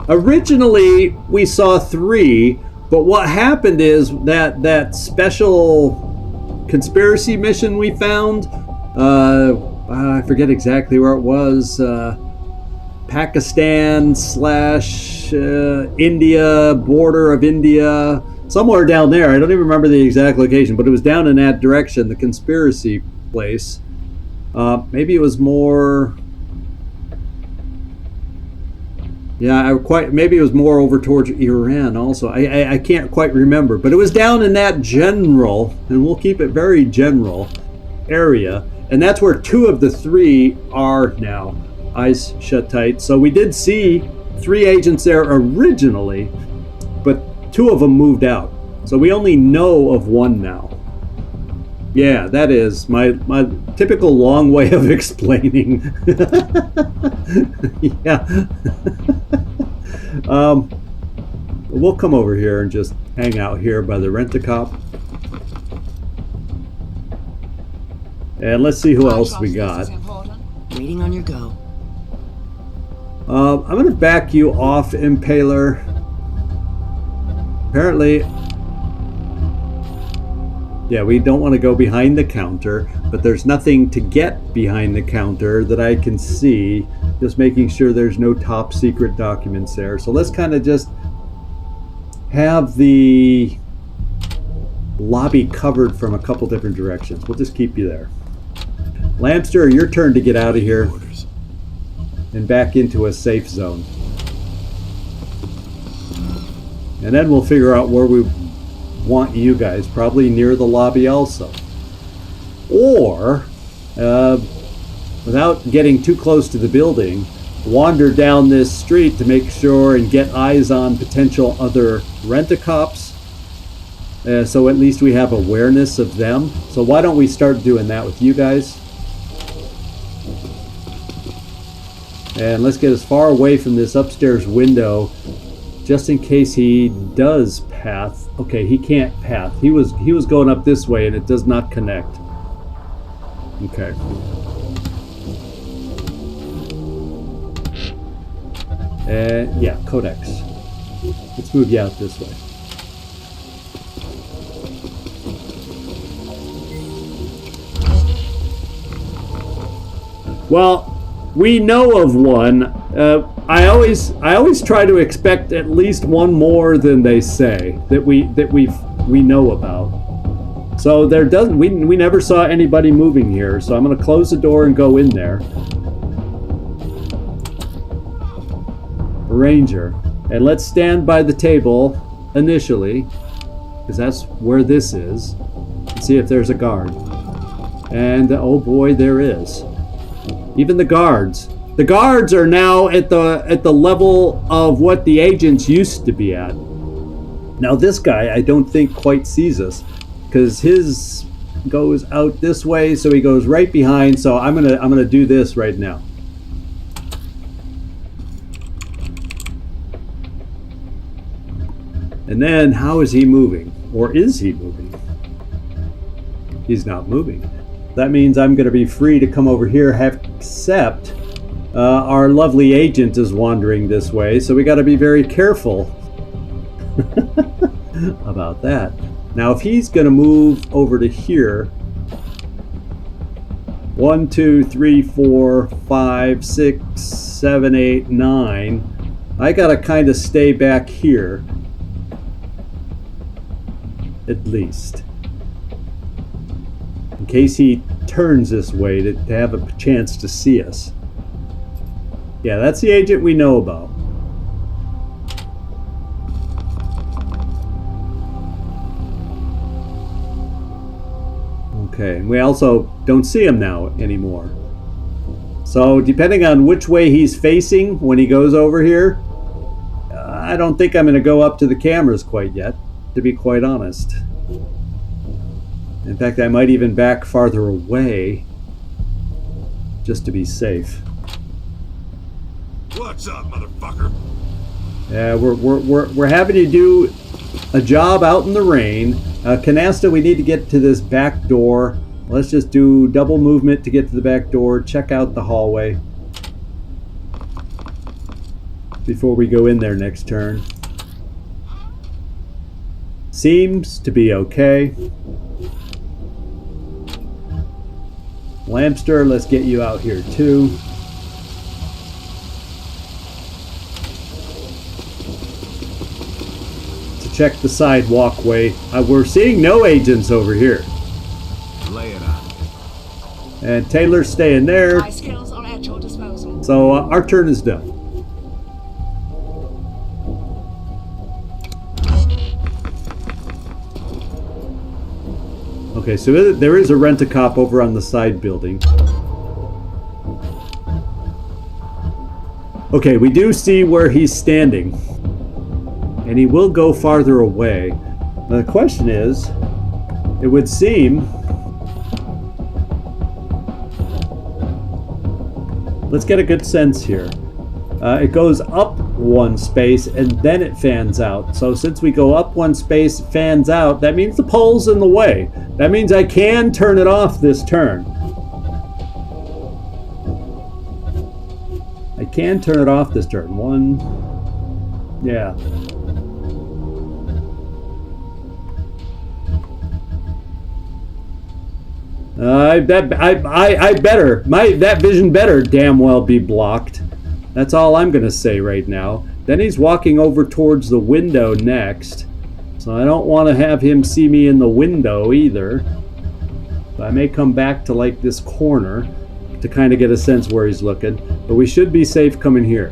Originally, we saw 3, but what happened is that special conspiracy mission we found. I forget exactly where it was. Pakistan / India, border of India, somewhere down there. I don't even remember the exact location, but it was down in that direction, the conspiracy place. Maybe it was more. Yeah, maybe it was more over towards Iran also. I can't quite remember, but it was down in that general, and we'll keep it very general, area. And that's where 2 of the 3 are now. Eyes shut tight. So we did see 3 agents there originally, but 2 of them moved out. So we only know of 1 now. Yeah, that is my typical long way of explaining. Yeah. We'll come over here and just hang out here by the rent-a-cop. And let's see who else we got. Waiting on your go. I'm going to back you off, Impaler. Apparently, yeah, we don't want to go behind the counter, but there's nothing to get behind the counter that I can see. Just making sure there's no top secret documents there. So let's kind of just have the lobby covered from a couple different directions. We'll just keep you there. Lampster, your turn to get out of here and back into a safe zone. And then we'll figure out where we want you guys, probably near the lobby also. Or, without getting too close to the building, wander down this street to make sure and get eyes on potential other rent-a-cops. So at least we have awareness of them. So why don't we start doing that with you guys? And let's get as far away from this upstairs window, just in case he does path. Okay, he can't path. He was going up this way, and it does not connect. Okay. And yeah, Codex. Let's move you out this way. Well, we know of one. I always try to expect at least one more than they say that we know about. So there doesn't we never saw anybody moving here. So I'm going to close the door and go in there. Ranger, and let's stand by the table initially, because that's where this is. And see if there's a guard. And oh boy, there is. Even the guards. The guards are now at the level of what the agents used to be at. Now this guy, I don't think quite sees us, because his goes out this way, so he goes right behind. So I'm gonna do this right now. And then how is he moving, or is he moving? He's not moving. That means I'm going to be free to come over here, except our lovely agent is wandering this way, so we got to be very careful about that. Now, if he's going to move over to here, 1, 2, 3, 4, 5, 6, 7, 8, 9, I got to kind of stay back here, at least. In case he turns this way to have a chance to see us. Yeah, that's the agent we know about. Okay, and we also don't see him now anymore. So depending on which way he's facing when he goes over here, I don't think I'm going to go up to the cameras quite yet, to be quite honest. In fact, I might even back farther away just to be safe. What's up, motherfucker? Yeah, we're having to do a job out in the rain. Canasta, we need to get to this back door. Let's just do double movement to get to the back door. Check out the hallway before we go in there next turn. Seems to be okay. Lampster, let's get you out here too. To check the side walkway. We're seeing no agents over here. Lay it on. And Taylor's staying there. My skills are at your disposal. So our turn is done. Okay, so there is a rent-a-cop over on the side building. Okay, we do see where he's standing. And he will go farther away. Now the question is, it would seem... Let's get a good sense here. It goes up one space and then it fans out. So since we go up one space, it fans out, that means the pole's in the way. That means I can turn it off this turn. I can turn it off this turn. One, yeah. That vision better damn well be blocked. That's all I'm gonna say right now. Then he's walking over towards the window next. So I don't want to have him see me in the window either. But I may come back to like this corner to kind of get a sense where he's looking. But we should be safe coming here.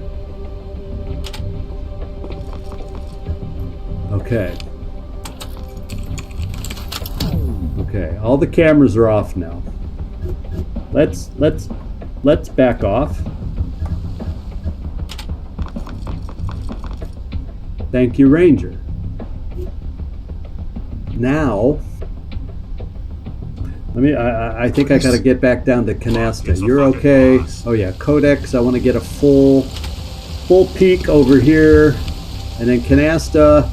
Okay. Okay, all the cameras are off now. Let's back off. Thank you, Ranger. Now, I think I gotta get back down to Canasta. You're okay. Oh yeah, Codex, I want to get a full peek over here. And then Canasta,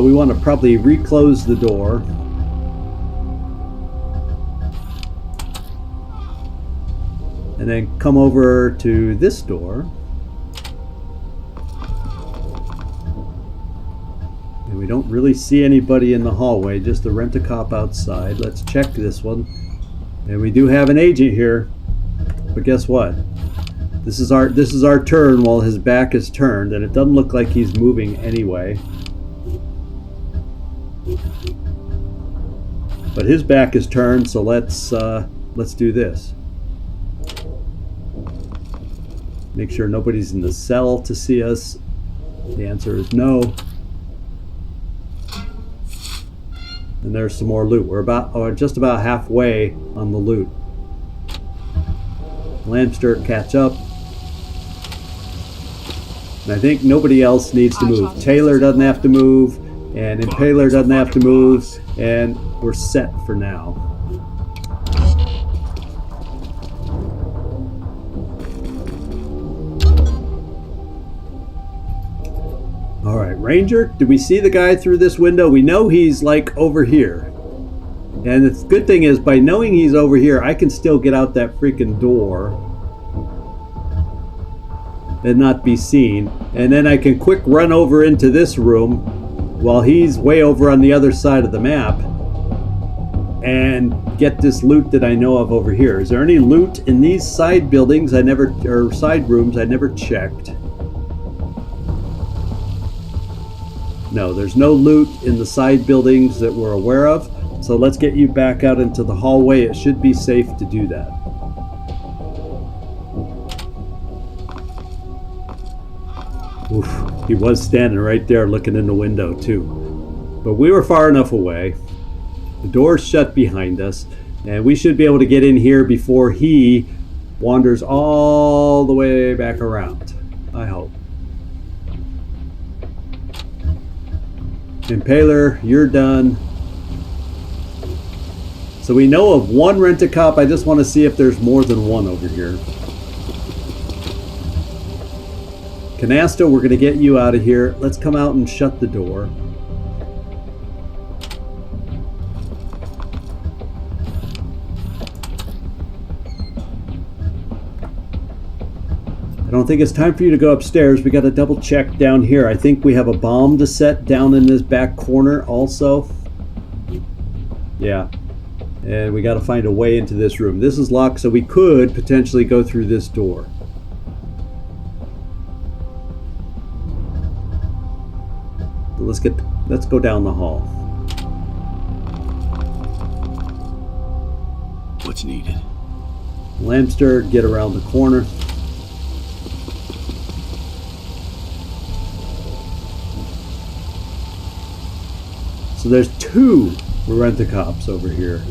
we want to probably reclose the door. And then come over to this door. And we don't really see anybody in the hallway, just a rent-a-cop outside. Let's check this one. And we do have an agent here. But guess what? This is our turn while his back is turned, and it doesn't look like he's moving anyway. But his back is turned, so let's do this. Make sure nobody's in the cell to see us. The answer is no. And there's some more loot. We're just about halfway on the loot. Lampster, catch up. And I think nobody else needs to move. Taylor doesn't have to move, and Impaler doesn't have to move, and we're set for now. Alright, Ranger, do we see the guy through this window? We know he's like over here. And the good thing is, by knowing he's over here, I can still get out that freaking door and not be seen. And then I can quick run over into this room while he's way over on the other side of the map and get this loot that I know of over here. Is there any loot in these side buildings or side rooms I never checked? No, there's no loot in the side buildings that we're aware of. So let's get you back out into the hallway. It should be safe to do that. Oof, he was standing right there looking in the window too. But we were far enough away. The door's shut behind us. And we should be able to get in here before he wanders all the way back around. I hope. Impaler, you're done. So we know of one rent-a-cop. I just want to see if there's more than one over here. Canasta, we're going to get you out of here. Let's come out and shut the door. I don't think it's time for you to go upstairs. We got to double check down here. I think we have a bomb to set down in this back corner also. Yeah. And we got to find a way into this room. This is locked, so we could potentially go through this door. Let's go down the hall. What's needed? Lampster, get around the corner. So there's 2 Rent-A-Cops over here.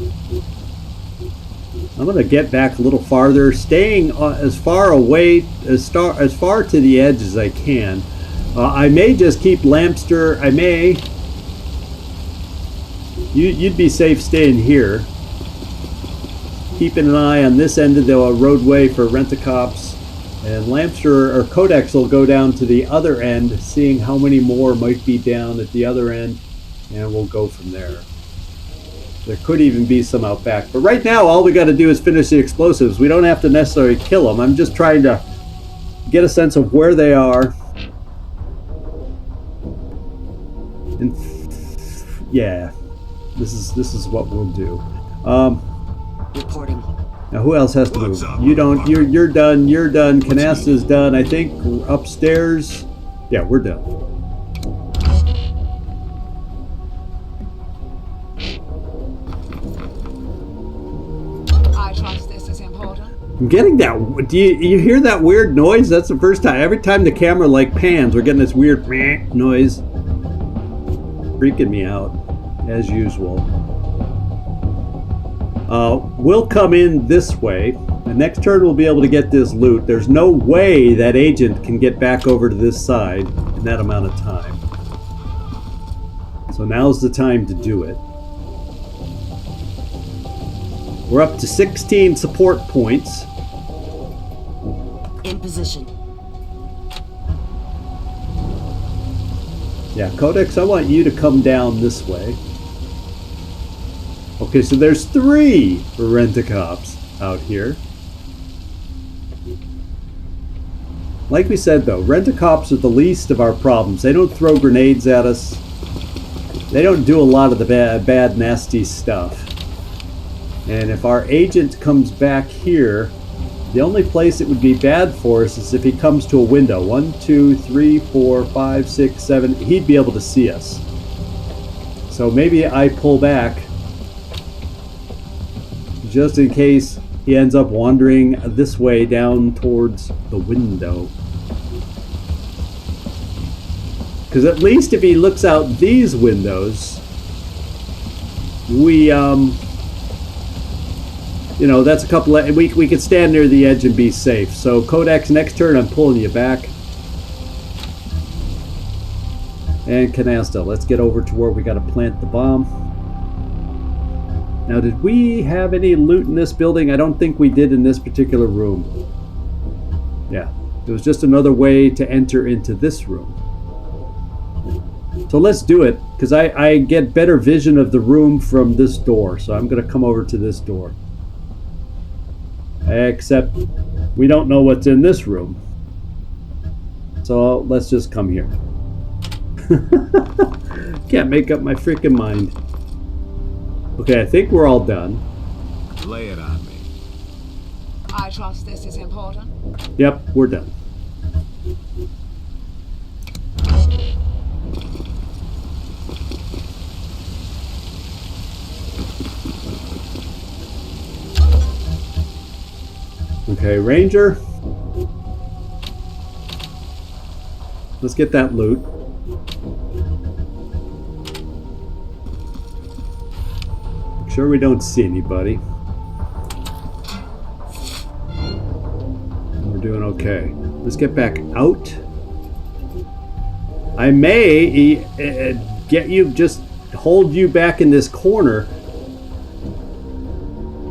I'm going to get back a little farther, staying as far away, as far to the edge as I can. I may just keep Lampster. I may. You'd be safe staying here. Keeping an eye on this end of the roadway for Rent-A-Cops. And Lampster or Codex will go down to the other end, seeing how many more might be down at the other end. And we'll go from there. There could even be some out back. But right now, all we got to do is finish the explosives. We don't have to necessarily kill them. I'm just trying to get a sense of where they are. And yeah, this is what we'll do. Reporting. Now, who else has to move? You don't. You're done. You're done. Canasta's done. I think upstairs. Yeah, we're done. I trust this is important. I'm getting that. Do you hear that weird noise? That's the first time. Every time the camera like pans, we're getting this weird meh noise. Freaking me out, as usual. We'll come in this way. The next turn we'll be able to get this loot. There's no way that agent can get back over to this side in that amount of time. So now's the time to do it. We're up to 16 support points. In position. Yeah, Codex, I want you to come down this way. Okay, so there's 3 Rent-A-Cops out here. Like we said, though, Rent-A-Cops are the least of our problems. They don't throw grenades at us. They don't do a lot of the bad nasty stuff. And if our agent comes back here, the only place it would be bad for us is if he comes to a window. 1, 2, 3, 4, 5, 6, 7. He'd be able to see us. So maybe I pull back just in case he ends up wandering this way down towards the window. Because at least if he looks out these windows, we you know, that's a couple of, we could stand near the edge and be safe. So Codex, next turn I'm pulling you back. And Canasta, let's get over to where we got to plant the bomb. Now, did we have any loot in this building? I don't think we did in this particular room. Yeah, it was just another way to enter into this room. So let's do it, because I get better vision of the room from this door. So I'm going to come over to this door. Except we don't know what's in this room. So let's just come here. Can't make up my freaking mind. Okay, I think we're all done. Lay it on me. I trust this is important. Yep, we're done. Okay, Ranger. Let's get that loot. Make sure we don't see anybody. We're doing okay. Let's get back out. I may get you, just hold you back in this corner.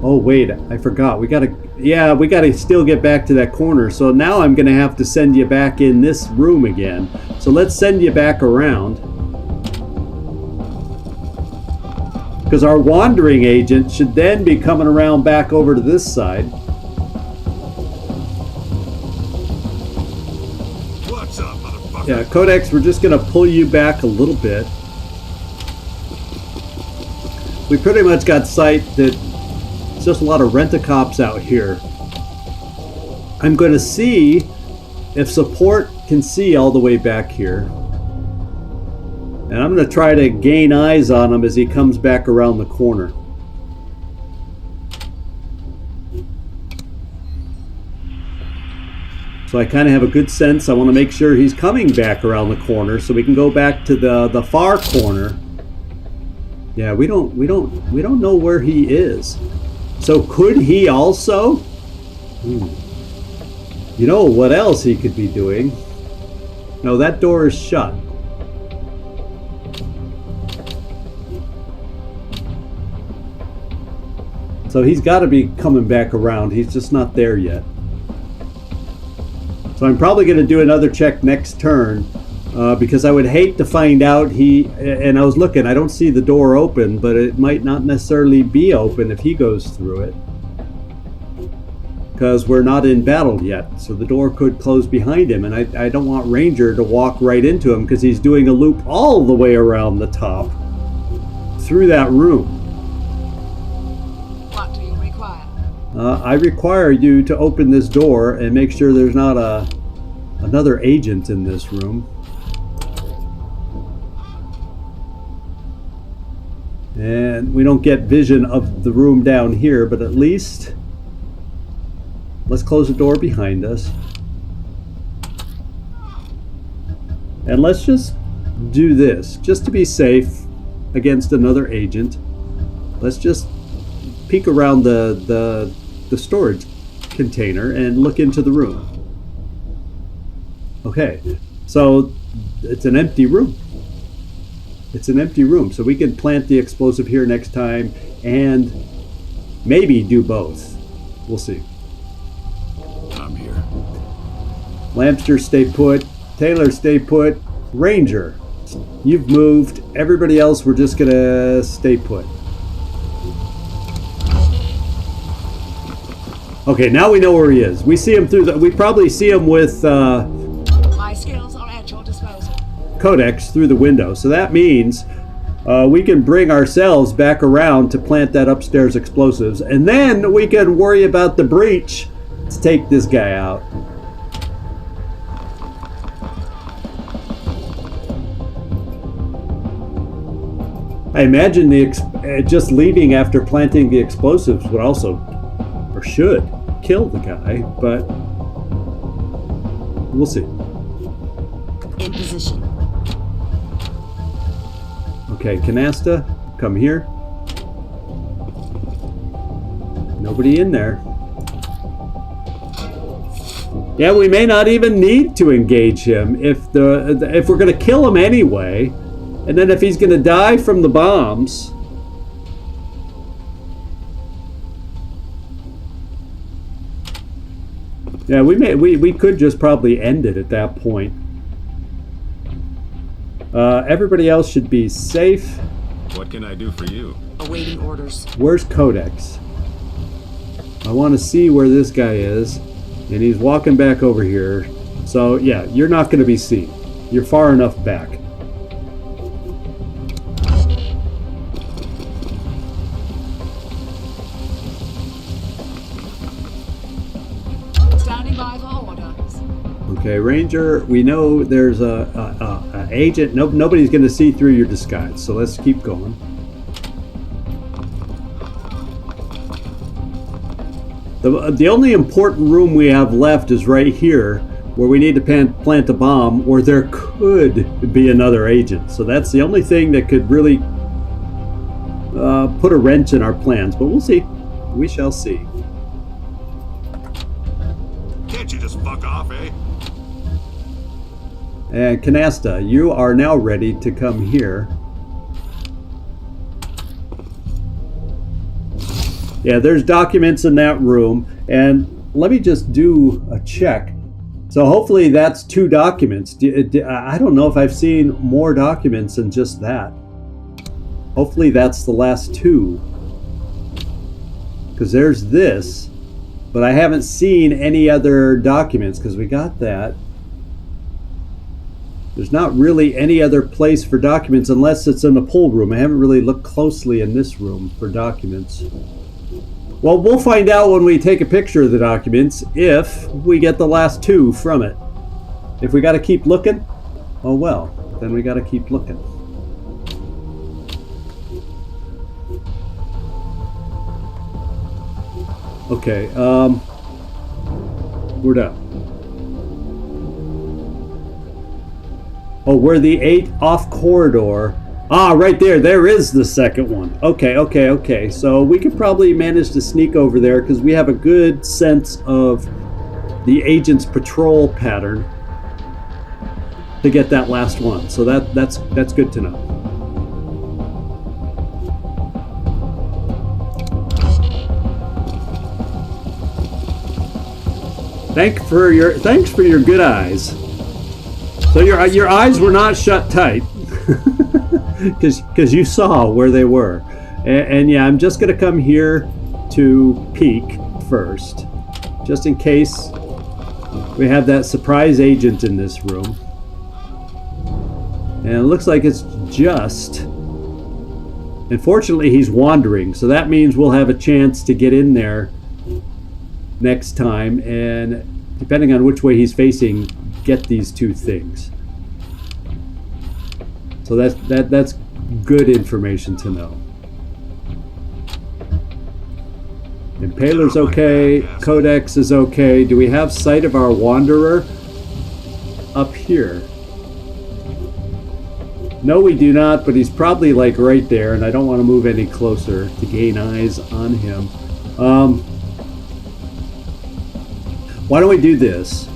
Oh wait, I forgot. We gotta still get back to that corner. So now I'm gonna have to send you back in this room again. So let's send you back around. Because our wandering agent should then be coming around back over to this side. What's up, motherfucker? Yeah, Codex, we're just gonna pull you back a little bit. We pretty much got sight that It's just a lot of rent-a-cops out here. I'm going to see if support can see all the way back here. And I'm going to try to gain eyes on him as he comes back around the corner. So I kind of have a good sense. I want to make sure he's coming back around the corner so we can go back to the far corner. Yeah, we don't know where he is. So could he also? You know what else he could be doing? No, that door is shut. So he's got to be coming back around. He's just not there yet. So I'm probably going to do another check next turn because I would hate to find out and I was looking, I don't see the door open, but it might not necessarily be open if he goes through it. Because we're not in battle yet, so the door could close behind him, and I don't want Ranger to walk right into him because he's doing a loop all the way around the top through that room. What do you require? I require you to open this door and make sure there's not another agent in this room. And we don't get vision of the room down here, but at least let's close the door behind us. And let's just do this, just to be safe against another agent. Let's just peek around the storage container and look into the room. Okay, so it's an empty room. It's an empty room, so we can plant the explosive here next time and maybe do both. We'll see. I'm here. Lampster, stay put. Taylor, stay put. Ranger, you've moved. Everybody else, we're just gonna stay put. Okay, now we know where he is. We see him through we probably see him with My skills are at your disposal. codex through the window. So that means we can bring ourselves back around to plant that upstairs explosives. And then we can worry about the breach to take this guy out. I imagine just leaving after planting the explosives would also, or should, kill the guy, but we'll see. In position. Okay, Canasta, come here. Nobody in there. Yeah, we may not even need to engage him if we're going to kill him anyway. And then if he's going to die from the bombs, yeah, we could just probably end it at that point. Everybody else should be safe. What can I do for you? Awaiting orders. Where's Codex? I want to see where this guy is, and he's walking back over here. So yeah, you're not going to be seen. You're far enough back. Standing by for orders. Okay, Ranger, we know there's a agent. Nobody's going to see through your disguise, so let's keep going. The only important room we have left is right here, where we need to plant a bomb, where there could be another agent. So that's the only thing that could really put a wrench in our plans, but we'll see. We shall see. Can't you just fuck off, eh? And Canasta, you are now ready to come here. Yeah, there's documents in that room, and let me just do a check. So hopefully that's 2 documents. I don't know if I've seen more documents than just that. Hopefully that's the last 2. Because there's this, but I haven't seen any other documents because we got that. There's not really any other place for documents unless it's in the pool room. I haven't really looked closely in this room for documents. Well, we'll find out when we take a picture of the documents if we get the last 2 from it. If we got to keep looking, oh well, then we got to keep looking. Okay, we're done. Oh, we're the 8 off corridor. Ah, right there. There is the second one. Okay. So we could probably manage to sneak over there because we have a good sense of the agent's patrol pattern to get that last one. So that's good to know. Thanks for your good eyes. So your eyes were not shut tight. Because you saw where they were. And yeah, I'm just going to come here to peek first. Just in case we have that surprise agent in this room. And it looks like it's just... Unfortunately, he's wandering. So that means we'll have a chance to get in there next time. And depending on which way he's facing, get these 2 things. So that's good information to know. Impaler's okay. Codex is okay. Do we have sight of our Wanderer up here? No, we do not, but he's probably like right there, and I don't want to move any closer to gain eyes on him. Why don't we do this?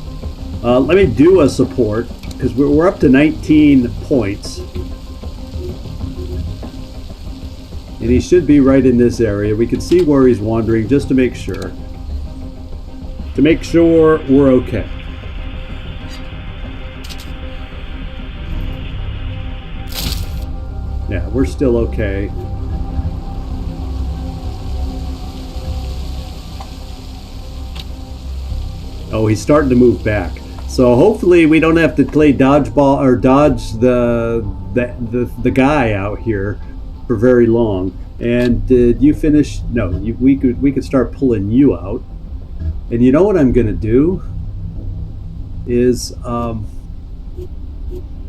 Let me do a support, because we're up to 19 points. And he should be right in this area. We can see where he's wandering just to make sure. To make sure we're okay. Yeah, we're still okay. Oh, he's starting to move back. So hopefully we don't have to play dodgeball or dodge the guy out here for very long. And did you finish? No, we could start pulling you out. And you know what I'm gonna do is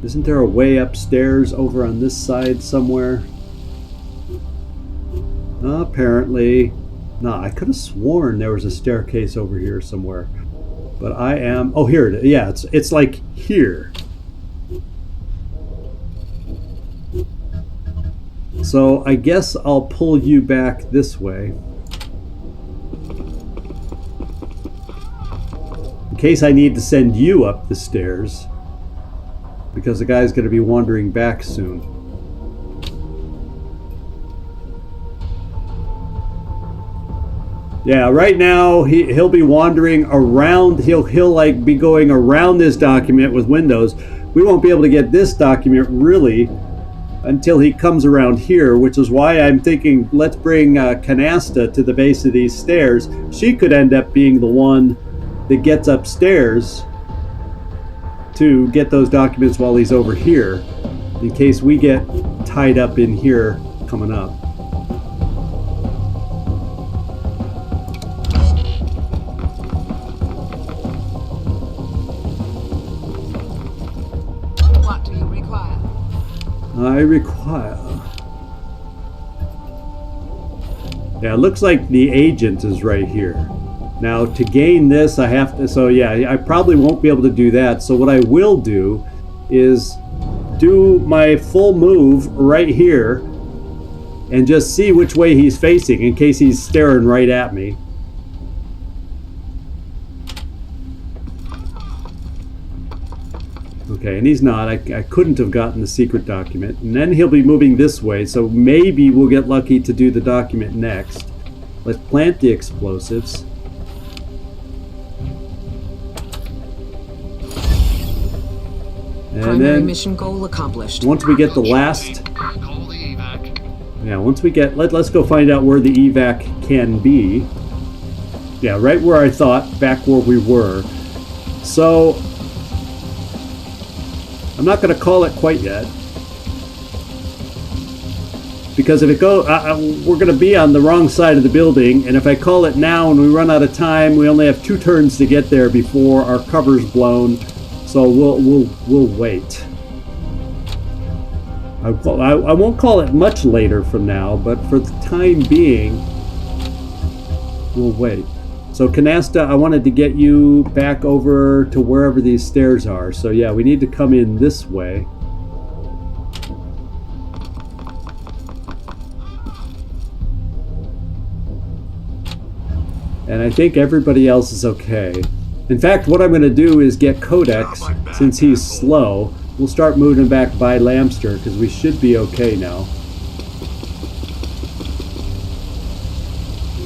isn't there a way upstairs over on this side somewhere? Apparently no. I could have sworn there was a staircase over here somewhere, but I am... Oh, here it is. Yeah, it's like here. So I guess I'll pull you back this way. In case I need to send you up the stairs. Because the guy's going to be wandering back soon. Yeah, right now he'll be wandering around. He'll like be going around this document with windows. We won't be able to get this document really until he comes around here, which is why I'm thinking let's bring Canasta to the base of these stairs. She could end up being the one that gets upstairs to get those documents while he's over here, in case we get tied up in here coming up. What do you require? I require... Yeah, it looks like the agent is right here. Now, to gain this, I have to... So, yeah, I probably won't be able to do that. So what I will do is do my full move right here and just see which way he's facing in case he's staring right at me. Okay, and he's not. I couldn't have gotten the secret document. And then he'll be moving this way, so maybe we'll get lucky to do the document next. Let's plant the explosives. And Primary then mission goal accomplished. once we get the last... Yeah, once we get... Let's go find out where the evac can be. Yeah, right where I thought, back where we were. So... I'm not going to call it quite yet. Because if it goes, we're going to be on the wrong side of the building, and if I call it now and we run out of time, we only have 2 turns to get there before our cover's blown. So we'll wait. I won't call it much later from now, but for the time being, we'll wait. So Canasta, I wanted to get you back over to wherever these stairs are. So yeah, we need to come in this way. And I think everybody else is okay. In fact, what I'm going to do is get Codex, since he's slow. We'll start moving back by Lampster, because we should be okay now.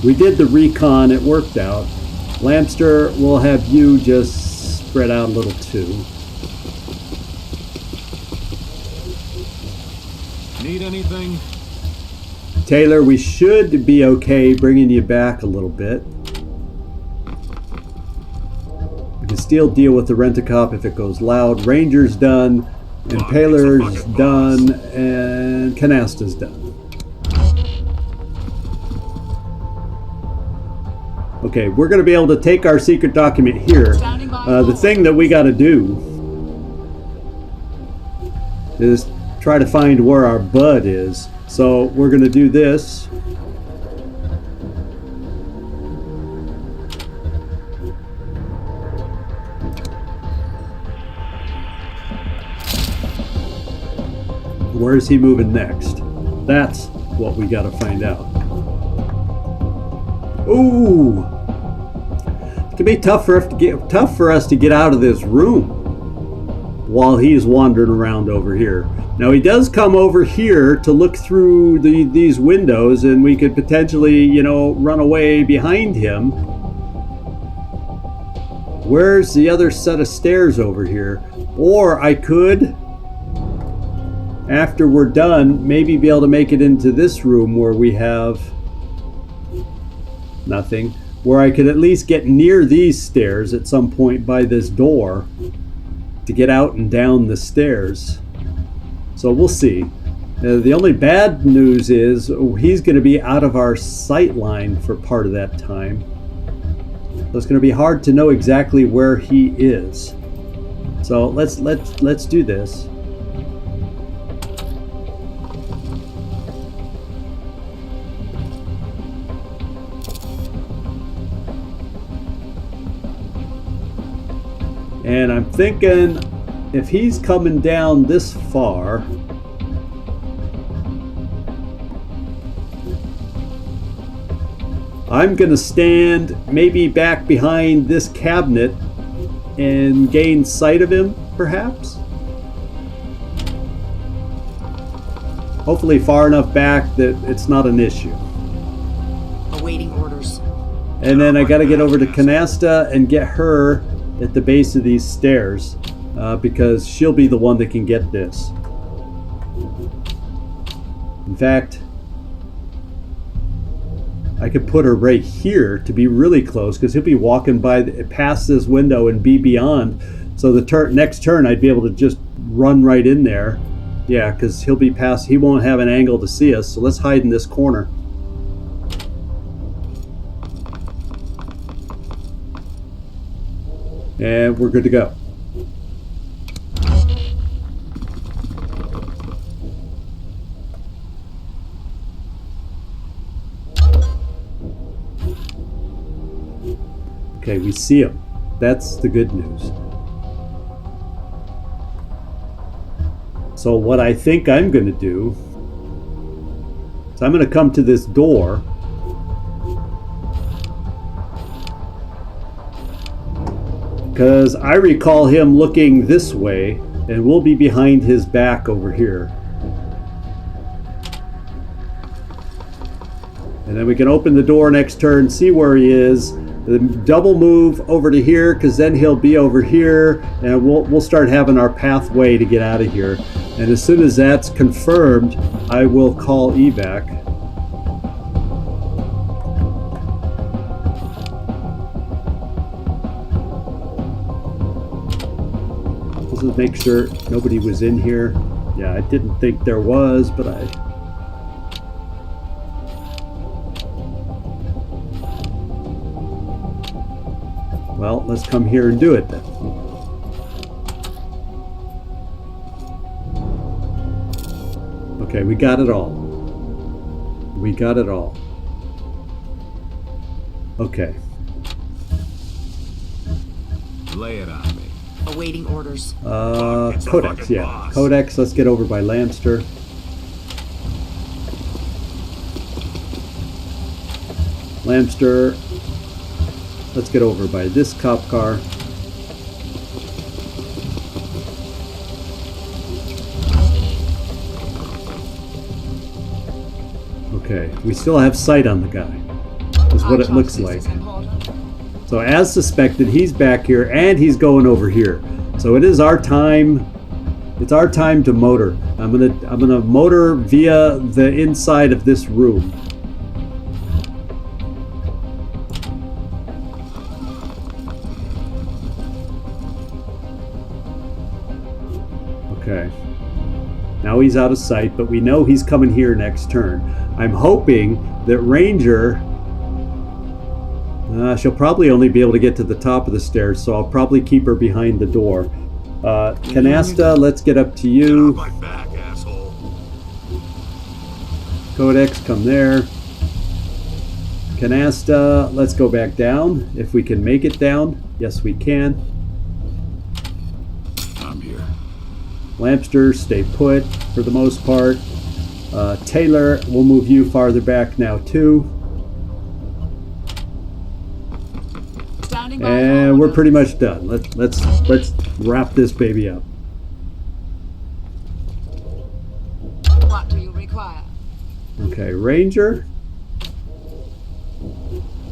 We did the recon, it worked out. Lampster, we'll have you just spread out a little too. Need anything? Taylor, we should be okay bringing you back a little bit. We can still deal with the Rent-A-Cop if it goes loud. Ranger's done, and Paler's done, and Canasta's done. Okay, we're going to be able to take our secret document here. The thing that we got to do is try to find where our bud is. So we're going to do this. Where is he moving next? That's what we got to find out. Ooh! It can be tough for us to get out of this room while he's wandering around over here. Now he does come over here to look through these windows, and we could potentially, you know, run away behind him. Where's the other set of stairs over here? Or I could, after we're done, maybe be able to make it into this room where we have nothing, where I could at least get near these stairs at some point by this door to get out and down the stairs. So we'll see. The only bad news is he's going to be out of our sight line for part of that time. So it's going to be hard to know exactly where he is. So let's do this. And I'm thinking if he's coming down this far, I'm going to stand maybe back behind this cabinet and gain sight of him, perhaps. Hopefully far enough back that it's not an issue. Awaiting orders. And then I got to get over to Canasta and get her at the base of these stairs, because she'll be the one that can get this. In fact, I could put her right here to be really close, because he'll be walking past this window and be beyond. So the next turn I'd be able to just run right in there. Yeah, because he'll be past. He won't have an angle to see us. So let's hide in this corner. And we're good to go. Okay, we see him. That's the good news. So what I think I'm going to do is I'm going to come to this door. Because I recall him looking this way, and we'll be behind his back over here. And then we can open the door next turn, see where he is. Double move over to here, because then he'll be over here, and we'll start having our pathway to get out of here. And as soon as that's confirmed, I will call evac. Let's make sure nobody was in here. Yeah, I didn't think there was, but Well, let's come here and do it then. Okay, we got it all. We got it all. Okay. Lay it on me. Awaiting orders. Codex, yeah. Codex, let's get over by Lamster. Lamster, let's get over by this cop car. Okay, we still have sight on the guy, is what it looks like. So as suspected, he's back here and he's going over here. So it is our time. It's our time to motor. I'm gonna motor via the inside of this room. Okay. Now he's out of sight, but we know he's coming here next turn. I'm hoping that Ranger, she'll probably only be able to get to the top of the stairs, so I'll probably keep her behind the door. Canasta, let's get up to you. Get off my back, asshole. Codex, come there. Canasta, let's go back down, if we can make it down. Yes, we can. I'm here. Lampster, stay put for the most part. Taylor, we'll move you farther back now too. Standing by. And we're pretty much done. Let's wrap this baby up. What do you require? Okay, Ranger.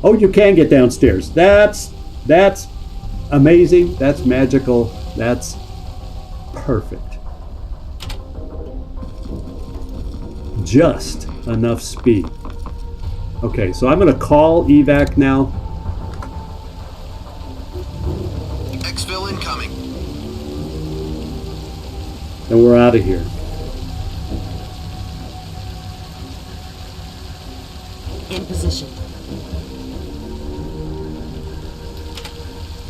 Oh, you can get downstairs. That's amazing. That's magical. That's perfect. Just enough speed. Okay, so I'm going to call evac now. Exfil incoming. And we're out of here. In position.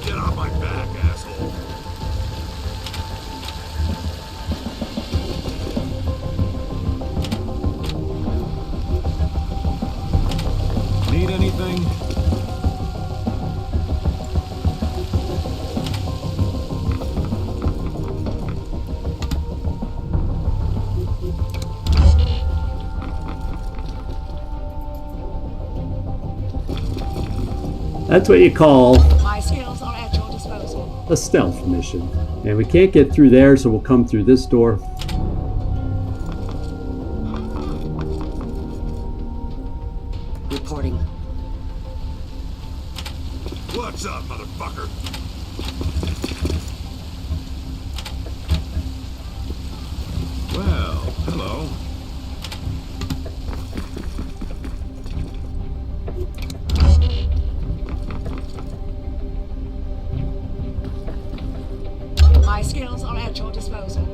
Get off my back, asshole. Need anything? That's what you call My skills are at your disposal. a stealth mission. And we can't get through there, so we'll come through this door. Reporting. What's up, motherfucker? Well, hello. My skills are at your disposal.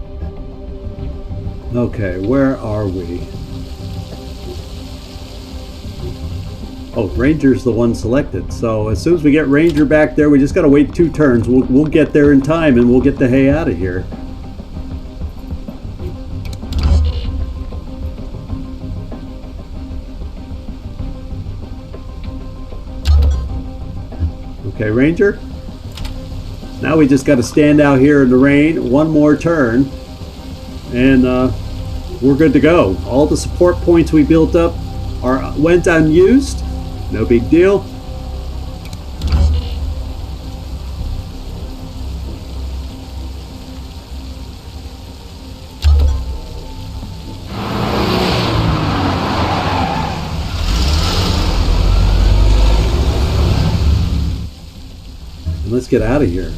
Okay, where are we? Oh, Ranger's the one selected. So as soon as we get Ranger back there, we just gotta wait 2 turns. We'll get there in time and we'll get the hay out of here. Okay, Ranger. Now we just got to stand out here in the rain 1 more turn, and we're good to go. All the support points we built up went unused. No big deal. And let's get out of here.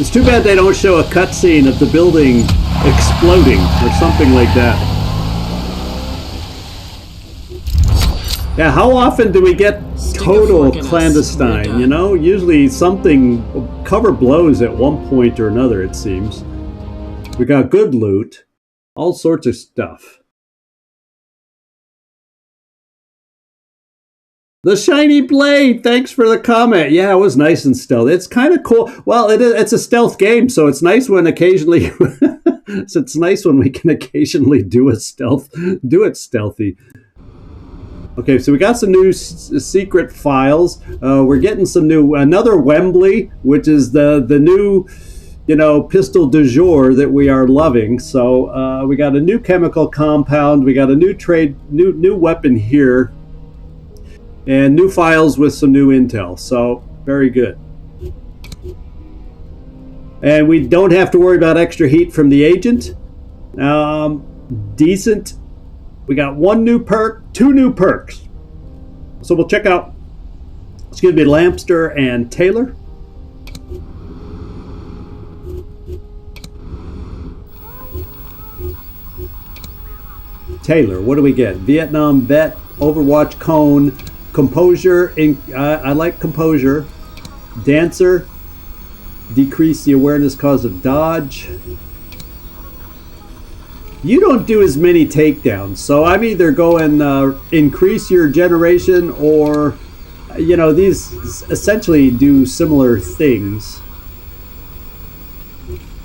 It's too bad they don't show a cutscene of the building exploding or something like that. Yeah, how often do we get total clandestine, you know? Usually something, cover blows at one point or another, it seems. We got good loot. All sorts of stuff. The shiny blade. Thanks for the comment. Yeah, it was nice and stealth. It's kind of cool. Well, it's a stealth game, so it's nice when occasionally. So it's nice when we can occasionally do it stealthy. Okay, so we got some new secret files. We're getting some another Wembley, which is the new, pistol du jour that we are loving. So we got a new chemical compound. We got a new weapon here. And new files with some new intel. So, very good. And we don't have to worry about extra heat from the agent. Decent. We got one new perk, two new perks. So we'll check out, Lampster and Taylor. Taylor, what do we get? Vietnam Vet, Overwatch Cone, Composure, I like Composure. Dancer, decrease the awareness cause of dodge. You don't do as many takedowns, so I'm either going increase your generation or, these essentially do similar things.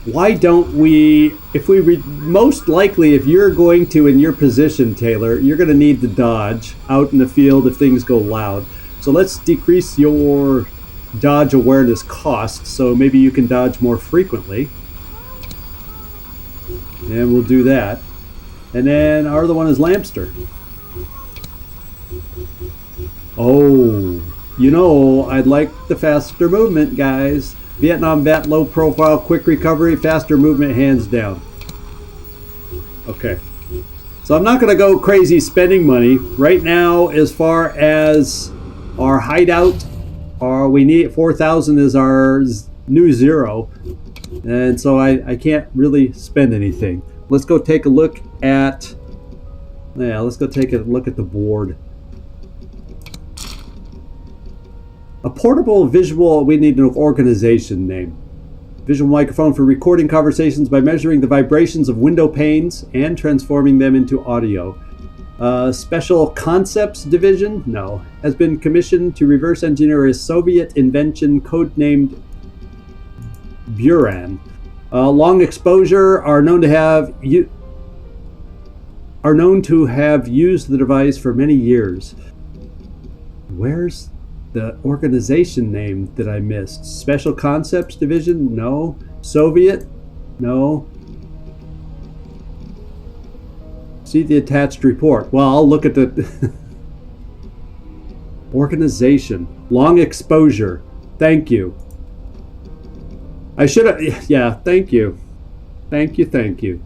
Why don't we, most likely if you're going to, in your position, Taylor, you're going to need to dodge out in the field if things go loud. So let's decrease your dodge awareness cost so maybe you can dodge more frequently. And we'll do that. And then our other one is Lampster. Oh, I'd like the faster movement, guys. Vietnam Vet, low profile, quick recovery, faster movement, hands down. Okay. So I'm not going to go crazy spending money. Right now, as far as our hideout, we need 4,000 is our new zero. And so I can't really spend anything. Let's go take a look at... let's go take a look at the board. A portable visual, we need an organization name. Visual microphone for recording conversations by measuring the vibrations of window panes and transforming them into audio. Special Concepts Division, no, has been commissioned to reverse engineer a Soviet invention codenamed Buran. Long exposure are known to have used the device for many years. Where's the organization name that I missed? Special Concepts Division? No. Soviet? No. See the attached report. Well, I'll look at the organization. Long exposure. Thank you. I should have... Yeah, thank you. Thank you.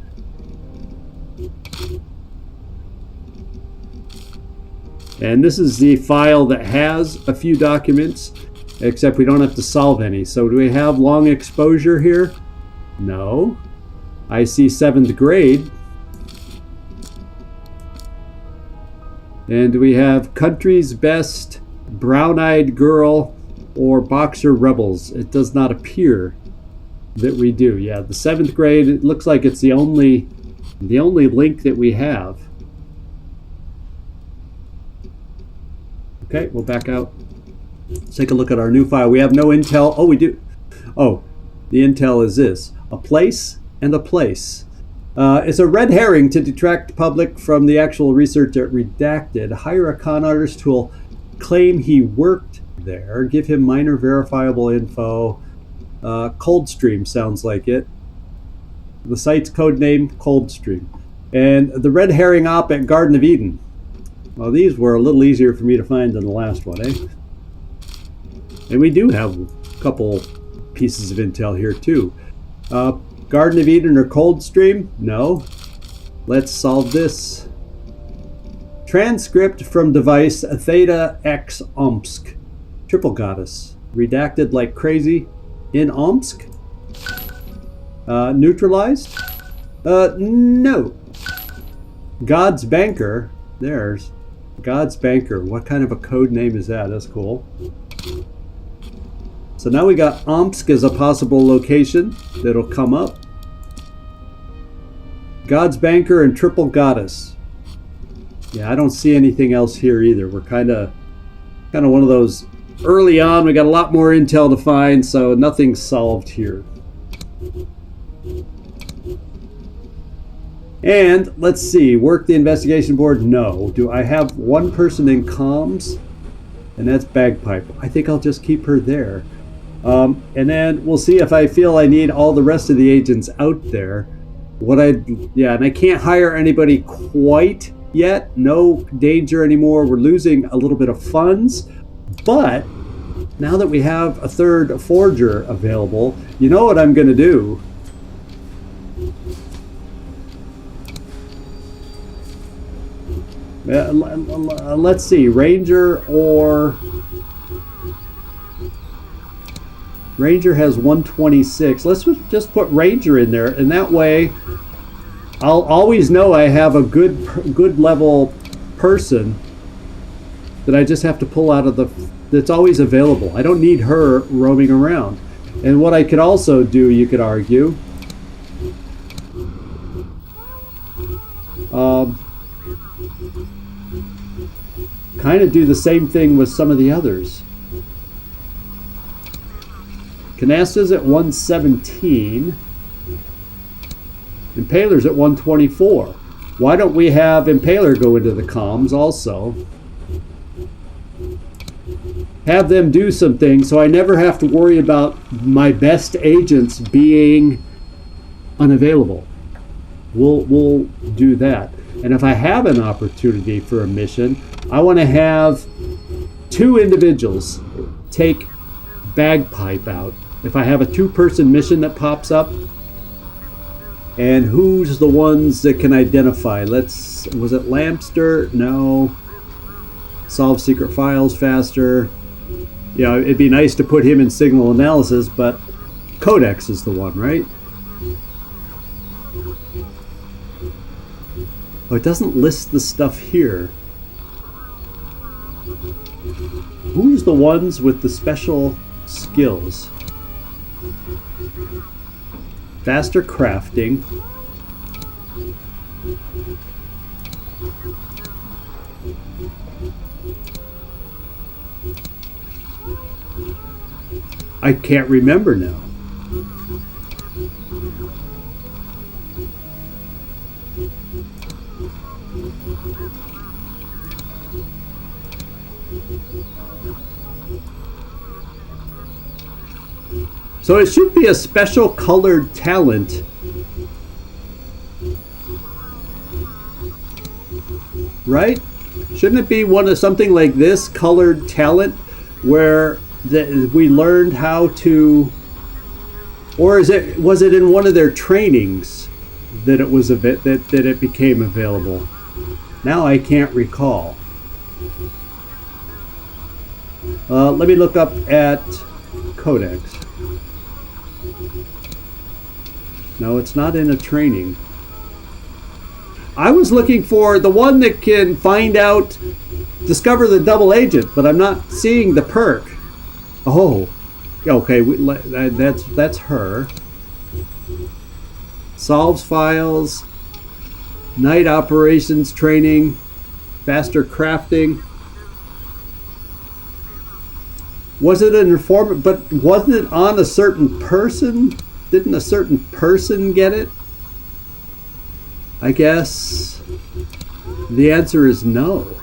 And this is the file that has a few documents, except we don't have to solve any. So do we have long exposure here? No. I see 7th grade. And do we have country's best, brown-eyed girl, or boxer rebels? It does not appear that we do. Yeah, the 7th grade, it looks like it's the only link that we have. Okay, we'll back out. Let's take a look at our new file. We have no intel. Oh, we do. Oh, the intel is this. A place and a place. It's a red herring to detract public from the actual research at Redacted. Hire a con artist who will claim he worked there. Give him minor verifiable info. Coldstream sounds like it. The site's codename Coldstream. And the red herring op at Garden of Eden. Well, these were a little easier for me to find than the last one, eh? And we do have a couple pieces of intel here, too. Garden of Eden or Coldstream? No. Let's solve this. Transcript from device Theta X Omsk. Triple Goddess. Redacted like crazy. In Omsk? Neutralized? No. God's Banker. There's God's Banker. What kind of a code name is that? That's cool. So now we got Omsk as a possible location that'll come up. God's Banker and Triple Goddess. Yeah, I don't see anything else here either. We're kind of one of those early on. We got a lot more intel to find, so nothing's solved here. And let's see, work the investigation board? No. Do I have one person in comms? And that's Bagpipe. I think I'll just keep her there. And then we'll see if I feel I need all the rest of the agents out there. And I can't hire anybody quite yet. No danger anymore. We're losing a little bit of funds. But now that we have a third forger available, you know what I'm going to do? Let's see, Ranger has 126. Let's just put Ranger in there, and that way I'll always know I have a good level person that I just have to pull out of that's always available. I don't need her roaming around. And what I could also do, you could argue, kind of do the same thing with some of the others. Canasta's at 117. Impaler's at 124. Why don't we have Impaler go into the comms also? Have them do some things so I never have to worry about my best agents being unavailable. We'll do that. And if I have an opportunity for a mission, I want to have 2 individuals take Bagpipe out. If I have a 2-person mission that pops up, and who's the ones that can identify? Was it Lampster? No. Solve secret files faster. Yeah, it'd be nice to put him in signal analysis, but Codex is the one, right? Oh, it doesn't list the stuff here. Who's the ones with the special skills? Faster crafting. I can't remember now. So it should be a special colored talent. Right? Shouldn't it be something like this colored talent where we learned how to, or was it in one of their trainings that it was that it became available? Now I can't recall. Let me look up at Codex. No, it's not in a training. I was looking for the one that can discover the double agent, but I'm not seeing the perk. Oh, okay, that's her. Solves files, night operations training, faster crafting. Was it an informant? But wasn't it on a certain person? Didn't a certain person get it? I guess the answer is no.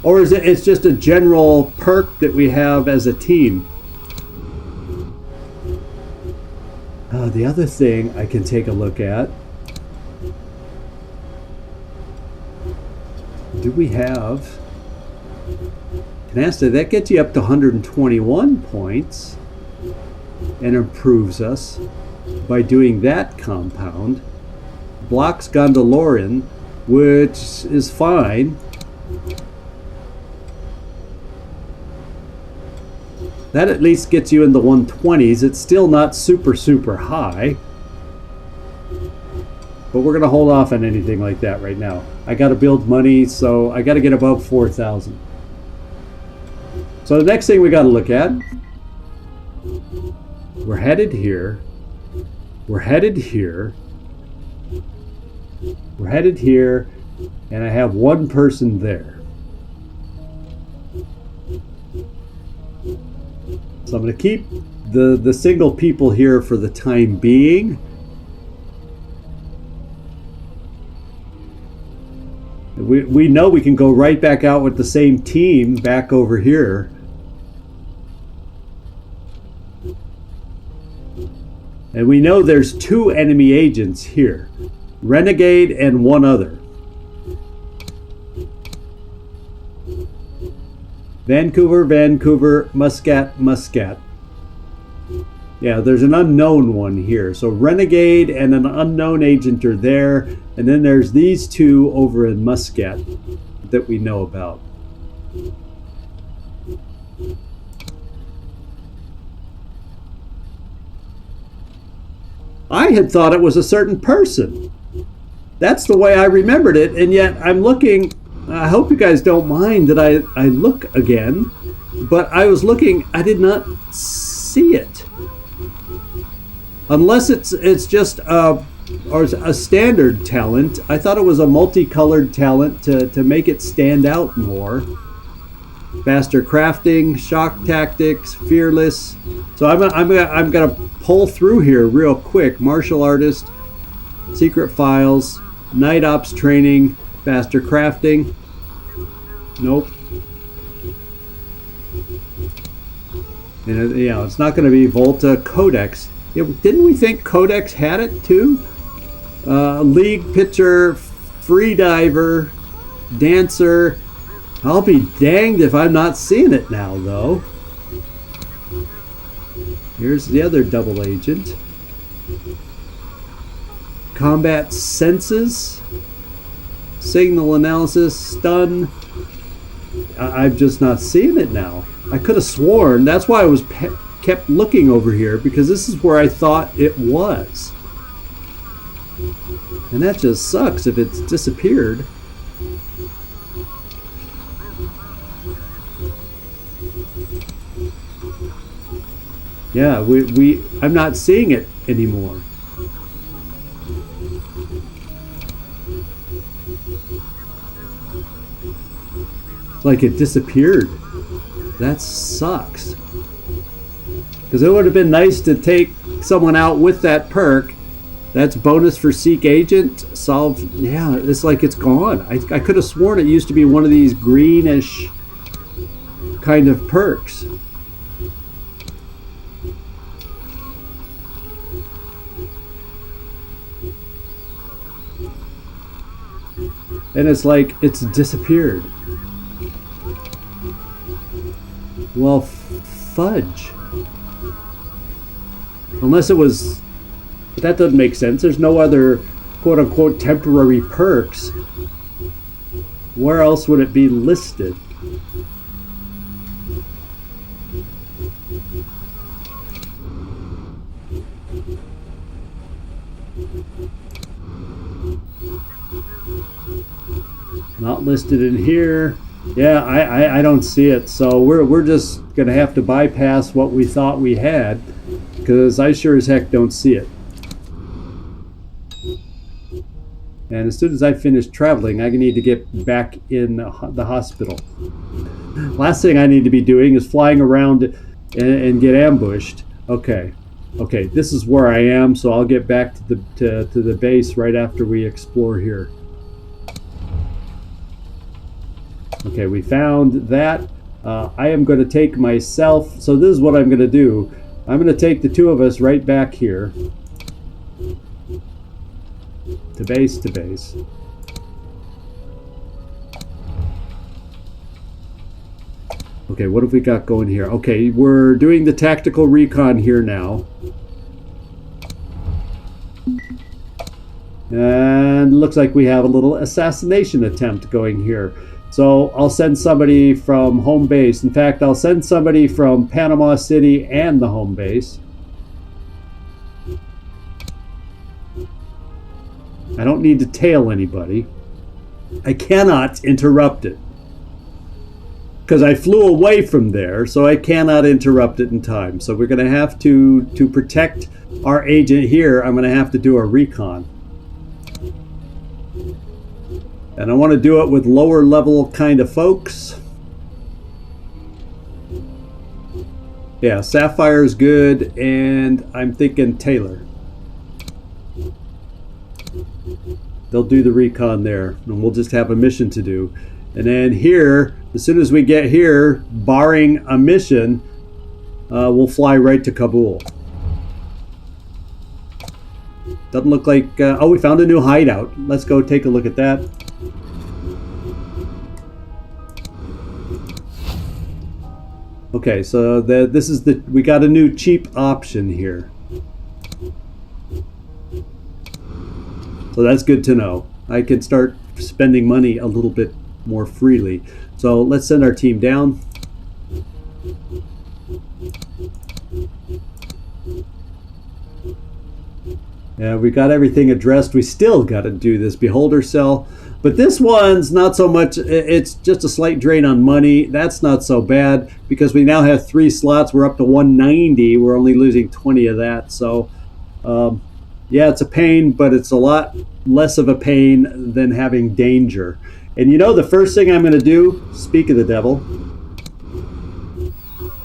Or is it's just a general perk that we have as a team? The other thing I can take a look at. Do we have Canasta? That gets you up to 121 points and improves us by doing that compound. Blocks Gondoloran, which is fine. That at least gets you in the 120s. It's still not super high. But we're going to hold off on anything like that right now. I got to build money, so I got to get above 4,000. So the next thing we got to look at We're headed here. We're headed here. We're headed here. And I have one person there. So I'm going to keep the single people here for the time being. We know we can go right back out with the same team back over here. And we know there's 2 enemy agents here. Renegade and one other. Vancouver, Vancouver, Muscat, Muscat. Yeah, there's an unknown one here. So Renegade and an unknown agent are there. And then there's these 2 over in Muscat that we know about. I had thought it was a certain person. That's the way I remembered it. And yet I'm looking... I hope you guys don't mind that I look again. But I was looking... I did not see it. Unless it's just a standard talent. I thought it was a multicolored talent to make it stand out more. Faster crafting, shock tactics, fearless. So I'm gonna pull through here real quick. Martial artist, secret files, night ops training, faster crafting. Nope. And it's not going to be Volta. Codex. Didn't we think Codex had it too? League pitcher, free diver, dancer. I'll be danged if I'm not seeing it now, though. Here's the other double agent. Combat senses, signal analysis, stun. I'm just not seeing it now. I could have sworn. That's why I was kept looking over here, because this is where I thought it was. And that just sucks if it's disappeared. Yeah, I'm not seeing it anymore. It's like it disappeared. That sucks. Because it would have been nice to take someone out with that perk. That's bonus for Seek Agent. Solve. Yeah, it's like it's gone. I could have sworn it used to be one of these greenish kind of perks. And it's like it's disappeared. Well, fudge. Unless it was... But that doesn't make sense. There's no other quote-unquote temporary perks. Where else would it be listed? Not listed in here. Yeah, I don't see it. So we're just gonna have to bypass what we thought we had, because I sure as heck don't see it. And as soon as I finish traveling, I need to get back in the hospital. Last thing I need to be doing is flying around and get ambushed. Okay, this is where I am, so I'll get back to the base right after we explore here. Okay, we found that. I am going to take myself. So this is what I'm going to do. I'm going to take the 2 of us right back here. To base, to base. Okay, what have we got going here? Okay, we're doing the tactical recon here now. And looks like we have a little assassination attempt going here. So I'll send somebody from home base. In fact, I'll send somebody from Panama City and the home base. I don't need to tail anybody. I cannot interrupt it. because I flew away from there, so I cannot interrupt it in time. So we're going to have to protect our agent here. I'm going to have to do a recon. And I want to do it with lower level kind of folks. Yeah, Sapphire's good, and I'm thinking Taylor. They'll do the recon there, and we'll just have a mission to do. And then here, as soon as we get here, barring a mission, we'll fly right to Kabul. Doesn't look like... oh, we found a new hideout. Let's go take a look at that. Okay, so this is the... we got a new cheap option here. So that's good to know. I can start spending money a little bit more freely. So let's send our team down. Yeah, we got everything addressed. We still got to do this beholder cell. But this one's not so much, it's just a slight drain on money. That's not so bad because we now have 3 slots. We're up to 190. We're only losing 20 of that. So, yeah, it's a pain, but it's a lot less of a pain than having danger. And you know the first thing I'm going to do, speak of the devil,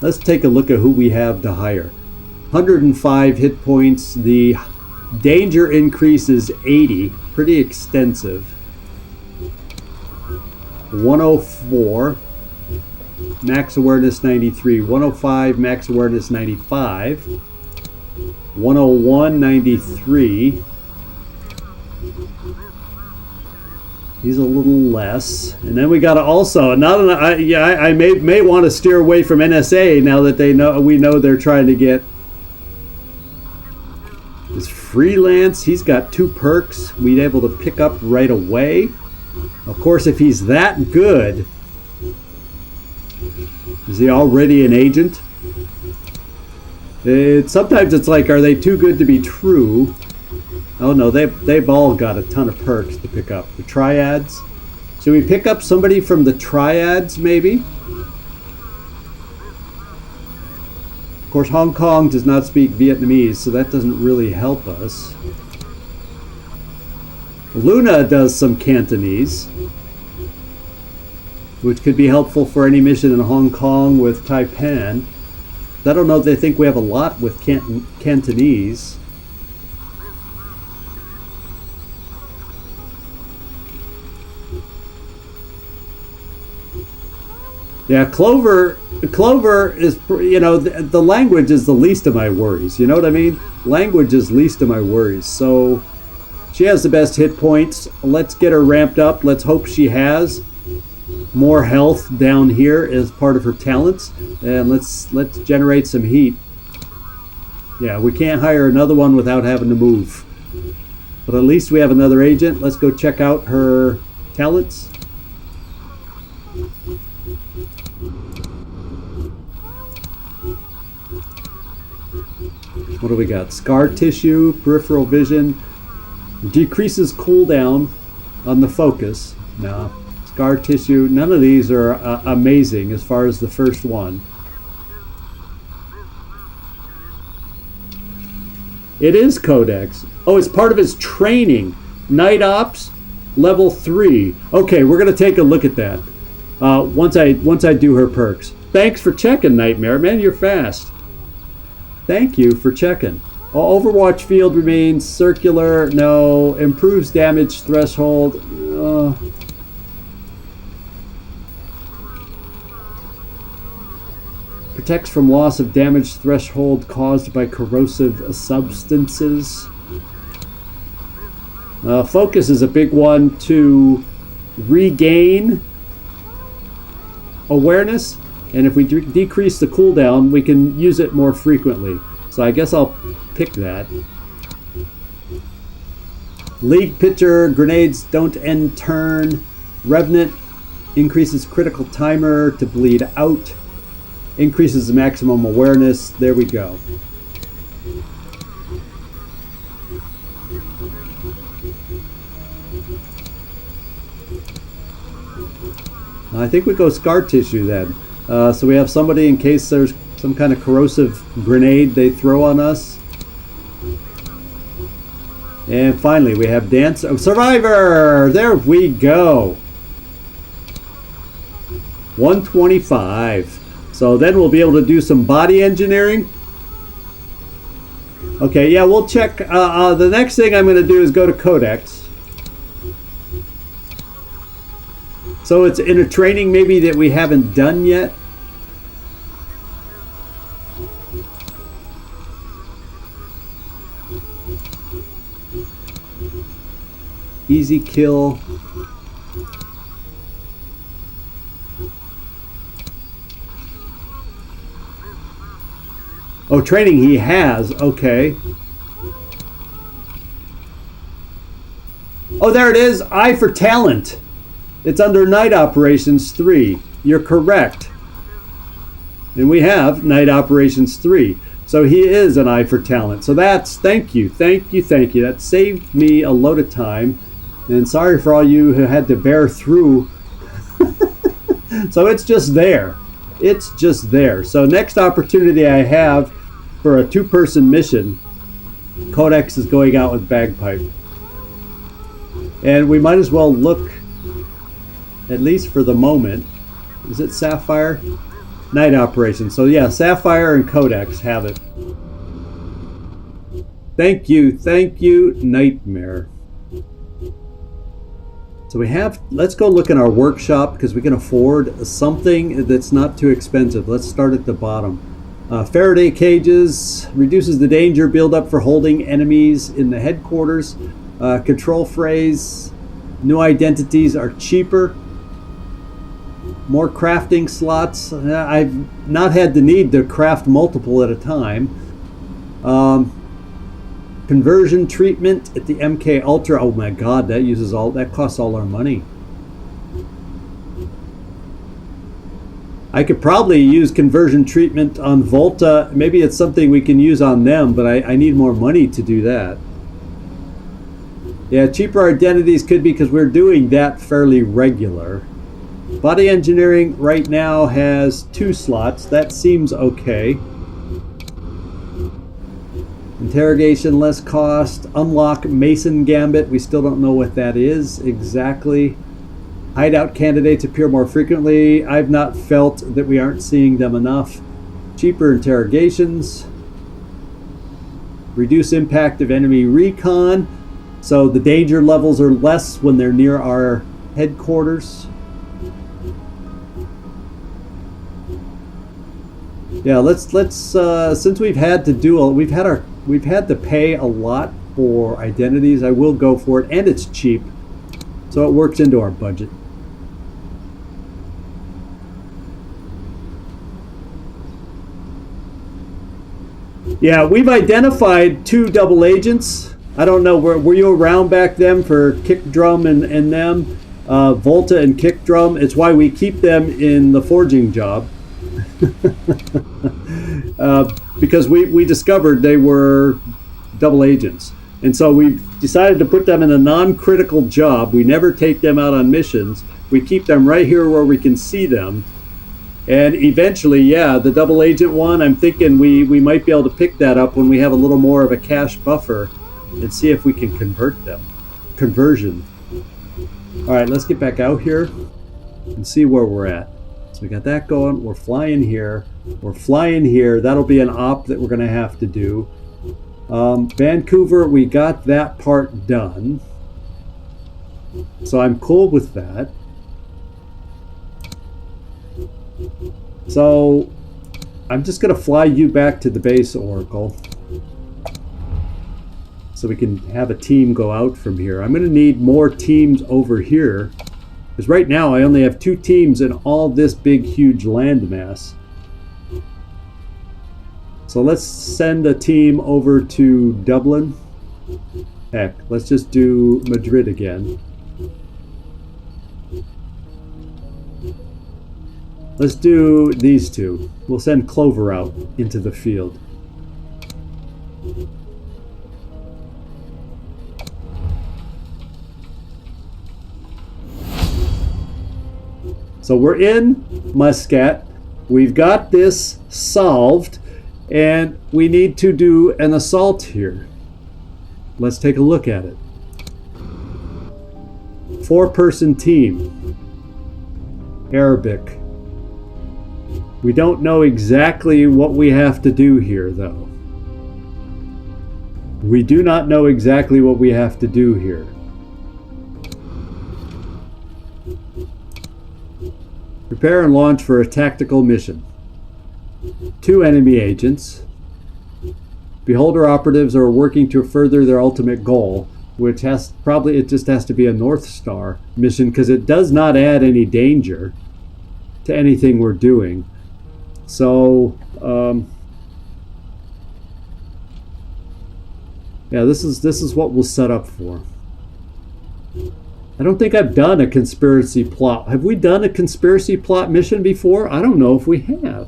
let's take a look at who we have to hire. 105 hit points. The danger increase is 80. Pretty extensive. 104, max awareness 93, 105, max awareness 95, 101, 93. He's a little less. And then we got to also, I may want to steer away from NSA now that we know they're trying to get this freelance. He's got 2 perks we'd able to pick up right away. Of course, if he's that good, is he already an agent? Sometimes it's like, are they too good to be true? Oh no, they've all got a ton of perks to pick up. The triads. Should we pick up somebody from the triads, maybe? Of course, Hong Kong does not speak Vietnamese, so that doesn't really help us. Luna does some Cantonese, which could be helpful for any mission in Hong Kong with Tai-pan. I don't know if they think we have a lot with Cantonese. Yeah, Clover is, you know, the language is the least of my worries. You know what I mean? Language is least of my worries. So she has the best hit points. Let's get her ramped up. Let's hope she has more health down here as part of her talents. And let's generate some heat. Yeah, we can't hire another one without having to move. But at least we have another agent. Let's go check out her talents. What do we got? Scar tissue, peripheral vision, decreases cooldown on the focus. No, scar tissue, none of these are amazing as far as the first one. It is Codex. Oh, it's part of his training. Night Ops, level 3. Okay, we're going to take a look at that once I do her perks. Thanks for checking, Nightmare. Man, you're fast. Thank you for checking. Overwatch field remains circular. No. Improves damage threshold. Protects from loss of damage threshold caused by corrosive substances. Focus is a big one to regain awareness. And if we decrease the cooldown, we can use it more frequently. So I guess I'll pick that. League Pitcher, grenades don't end turn. Revenant increases critical timer to bleed out. Increases the maximum awareness. There we go. I think we go scar tissue then. So we have somebody in case there's some kind of corrosive grenade they throw on us. And finally, we have Dance of Survivor! There we go! 125. So then we'll be able to do some body engineering. Okay, yeah, we'll check. The next thing I'm going to do is go to Codex. So it's in a training maybe that we haven't done yet. Easy kill. Oh, training he has. Okay. Oh, there it is. Eye for Talent. It's under Night Operations 3. You're correct. And we have Night Operations 3. So he is an Eye for Talent. So that's, thank you. That saved me a load of time. And sorry for all you who had to bear through. So it's just there. It's just there. So next opportunity I have for a 2-person mission, Codex is going out with Bagpipe. And we might as well look, at least for the moment, is it Sapphire? Night Operation. So yeah, Sapphire and Codex have it. Thank you, Nightmare. So we have, let's go look in our workshop because we can afford something that's not too expensive. Let's start at the bottom. Faraday cages reduces the danger buildup for holding enemies in the headquarters. Control phrase, new identities are cheaper. More crafting slots. I've not had the need to craft multiple at a time. Conversion treatment at the MK Ultra. Oh my god, that costs all our money. I could probably use conversion treatment on Volta. Maybe it's something we can use on them, but I need more money to do that. Yeah, cheaper identities could be because we're doing that fairly regular. Body engineering right now has 2 slots. That seems okay. Interrogation, less cost. Unlock Mason Gambit. We still don't know what that is exactly. Hideout candidates appear more frequently. I've not felt that we aren't seeing them enough. Cheaper interrogations. Reduce impact of enemy recon. So the danger levels are less when they're near our headquarters. Yeah, let's since we've had to pay a lot for identities, I will go for it, and it's cheap, so it works into our budget. Yeah, we've identified 2 double agents. I don't know, were you around back then for Kick Drum and them? Volta and Kick Drum. It's why we keep them in the forging job. Because we discovered they were double agents. And so we decided to put them in a non-critical job. We never take them out on missions. We keep them right here where we can see them. And eventually, yeah, the double agent one, I'm thinking we might be able to pick that up when we have a little more of a cash buffer and see if we can convert them. Conversion. All right, let's get back out here and see where we're at. So we got that going. We're flying here. We're flying here. That'll be an op that we're going to have to do. Vancouver, we got that part done. So I'm cool with that. So I'm just going to fly you back to the base, Oracle, so we can have a team go out from here. I'm going to need more teams over here, because right now I only have 2 teams in all this big, huge landmass. So let's send a team over to Dublin. Heck, let's just do Madrid again. Let's do these 2. We'll send Clover out into the field. So we're in Muscat. We've got this solved, and we need to do an assault here. Let's take a look at it. 4-person team. Arabic. We don't know exactly what we have to do here, though. We do not know exactly what we have to do here. Prepare and launch for a tactical mission. 2 enemy agents. Beholder operatives are working to further their ultimate goal, which it just has to be a Northstar mission because it does not add any danger to anything we're doing. So, yeah, this is what we'll set up for. I don't think I've done a conspiracy plot. Have we done a conspiracy plot mission before? I don't know if we have.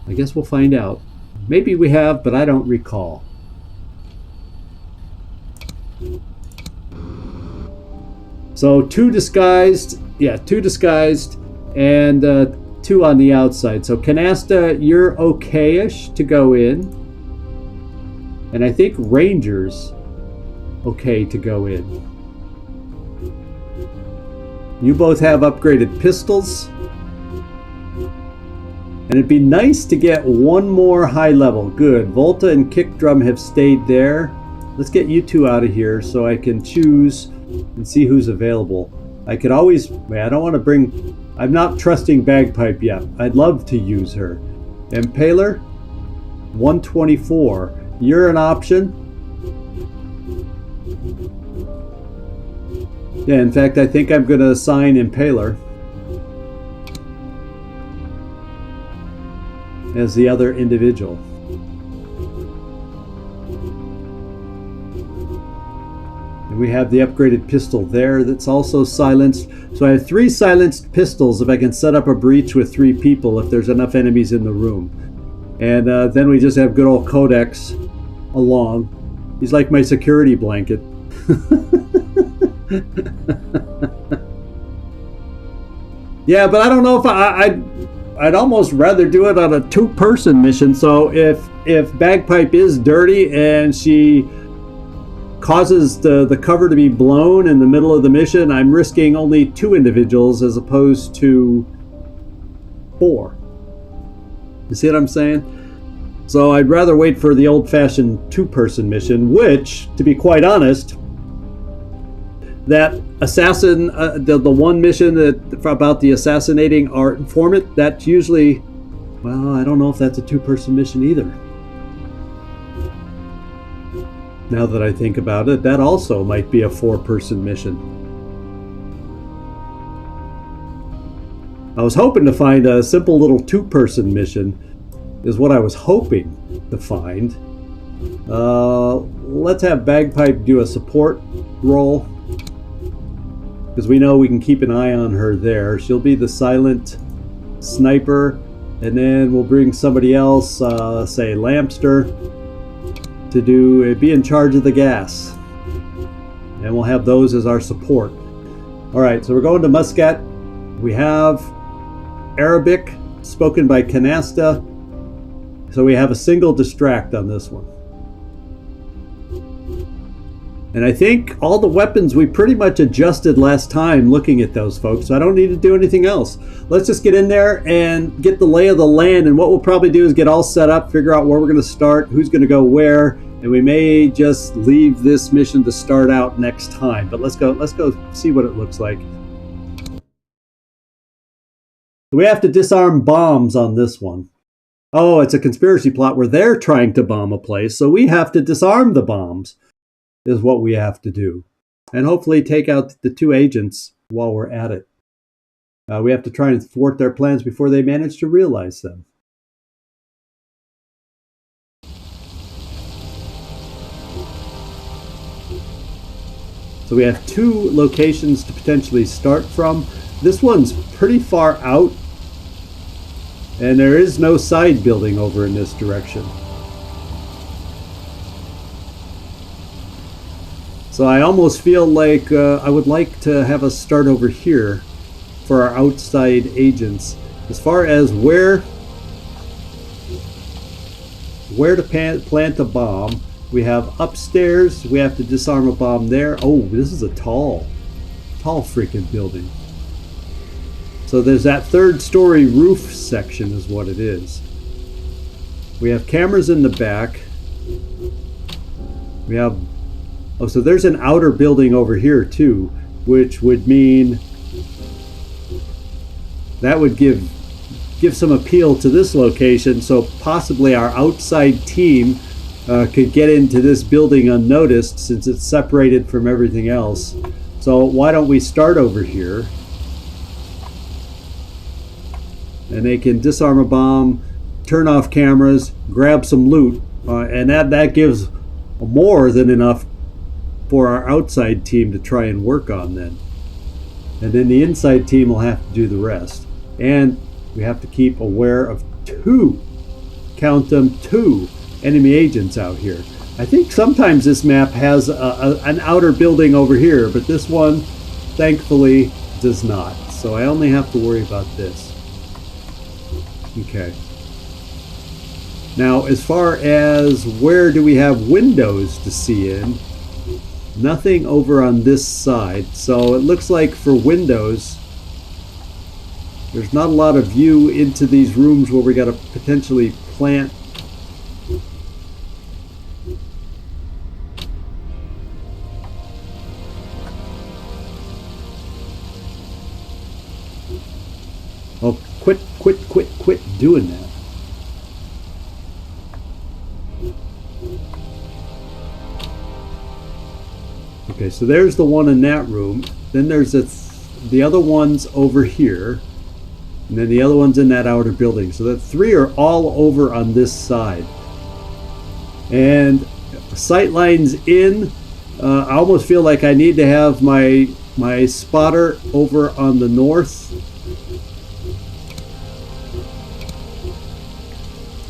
I guess we'll find out. Maybe we have, but I don't recall. So 2 disguised, and 2 on the outside. So Canasta, you're okay-ish to go in. And I think Ranger's okay to go in. You both have upgraded pistols. And it'd be nice to get 1 more high level. Good. Volta and Kick Drum have stayed there. Let's get you 2 out of here so I can choose and see who's available. I could always... I don't want to bring... I'm not trusting Bagpipe yet. I'd love to use her. Impaler, 124. You're an option. Yeah, in fact, I think I'm going to assign Impaler as the other individual. And we have the upgraded pistol there that's also silenced. So I have 3 silenced pistols if I can set up a breach with 3 people if there's enough enemies in the room. And then we just have good old Codex along. He's like my security blanket. Yeah, but I don't know if I'd almost rather do it on a 2-person mission. So if Bagpipe is dirty and she causes the cover to be blown in the middle of the mission, I'm risking only 2 individuals as opposed to 4. You see what I'm saying? So I'd rather wait for the old-fashioned 2-person mission, which, to be quite honest, that assassin, the one mission about the assassinating our informant, that's usually, well, I don't know if that's a 2-person mission either. Now that I think about it, that also might be a 4-person mission. I was hoping to find a simple little 2-person mission, is what I was hoping to find. Let's have Bagpipe do a support role, because we know we can keep an eye on her there. She'll be the silent sniper, and then we'll bring somebody else, say Lampster, to be in charge of the gas. And we'll have those as our support. Alright, so we're going to Muscat. We have Arabic, spoken by Canasta. So we have a single distract on this one. And I think all the weapons we pretty much adjusted last time looking at those, folks. So I don't need to do anything else. Let's just get in there and get the lay of the land. And what we'll probably do is get all set up, figure out where we're going to start, who's going to go where. And we may just leave this mission to start out next time. But let's go see what it looks like. We have to disarm bombs on this one. Oh, it's a conspiracy plot where they're trying to bomb a place. So we have to disarm the bombs. Is what we have to do. And hopefully take out the 2 agents while we're at it. We have to try and thwart their plans before they manage to realize them. So we have 2 locations to potentially start from. This one's pretty far out. And there is no side building over in this direction. So I almost feel like I would like to have us start over here for our outside agents. As far as where to plant a bomb, we have upstairs, we have to disarm a bomb there. Oh, this is a tall freaking building. So there's that third story roof section is what it is. We have cameras in the back. We have, oh, so there's an outer building over here too, which would mean that would give some appeal to this location, so possibly our outside team could get into this building unnoticed since it's separated from everything else. So why don't we start over here, and they can disarm a bomb, turn off cameras, grab some loot, and that gives more than enough for our outside team to try and work on then. And then the inside team will have to do the rest. And we have to keep aware of two enemy agents out here. I think sometimes this map has an outer building over here, but this one thankfully does not. So I only have to worry about this. Okay. Now, as far as where do we have windows to see in, nothing over on this side. So it looks like for windows, there's not a lot of view into these rooms where we got to potentially plant. Oh, quit doing that. Okay, so there's the one in that room. Then there's the other ones over here. And then the other one's in that outer building. So the three are all over on this side. And sight lines in. I almost feel like I need to have my spotter over on the north.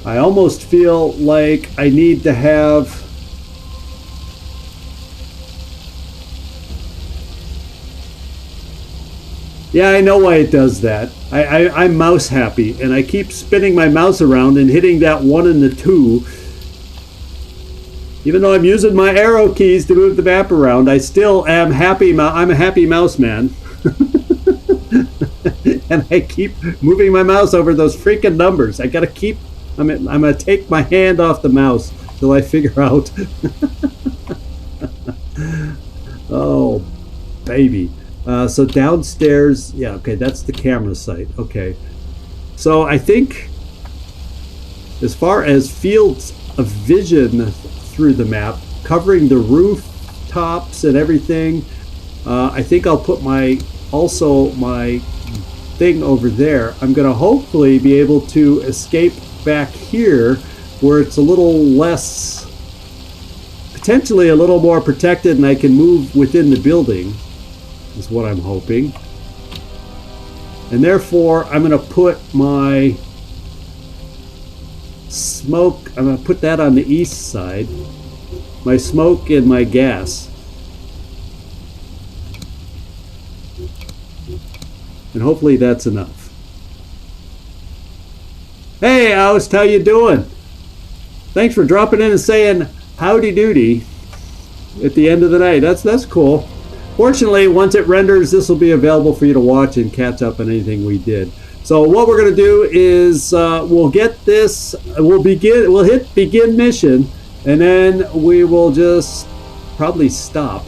I almost feel like I need to have yeah, I know why it does that. I'm mouse happy, and I keep spinning my mouse around and hitting that 1 and the 2. Even though I'm using my arrow keys to move the map around, I still am happy. I'm a happy mouse man. And I keep moving my mouse over those freaking numbers. I gotta keep, I'm gonna take my hand off the mouse till I figure out. Oh, baby. So downstairs, yeah, okay, that's the camera site. Okay. So I think as far as fields of vision through the map, covering the rooftops and everything, I think I'll put my thing over there. I'm going to hopefully be able to escape back here where it's a little less, potentially a little more protected, and I can move within the building. Is what I'm hoping. And therefore I'm going to put my smoke, I'm going to put that on the east side, my smoke and my gas, and hopefully that's enough. Hey Oust, how you doing? Thanks for dropping in and saying howdy doody at the end of the night. That's cool. Fortunately, once it renders, this will be available for you to watch and catch up on anything we did. So what we're going to do is we'll get this, we'll hit begin mission, and then we will just probably stop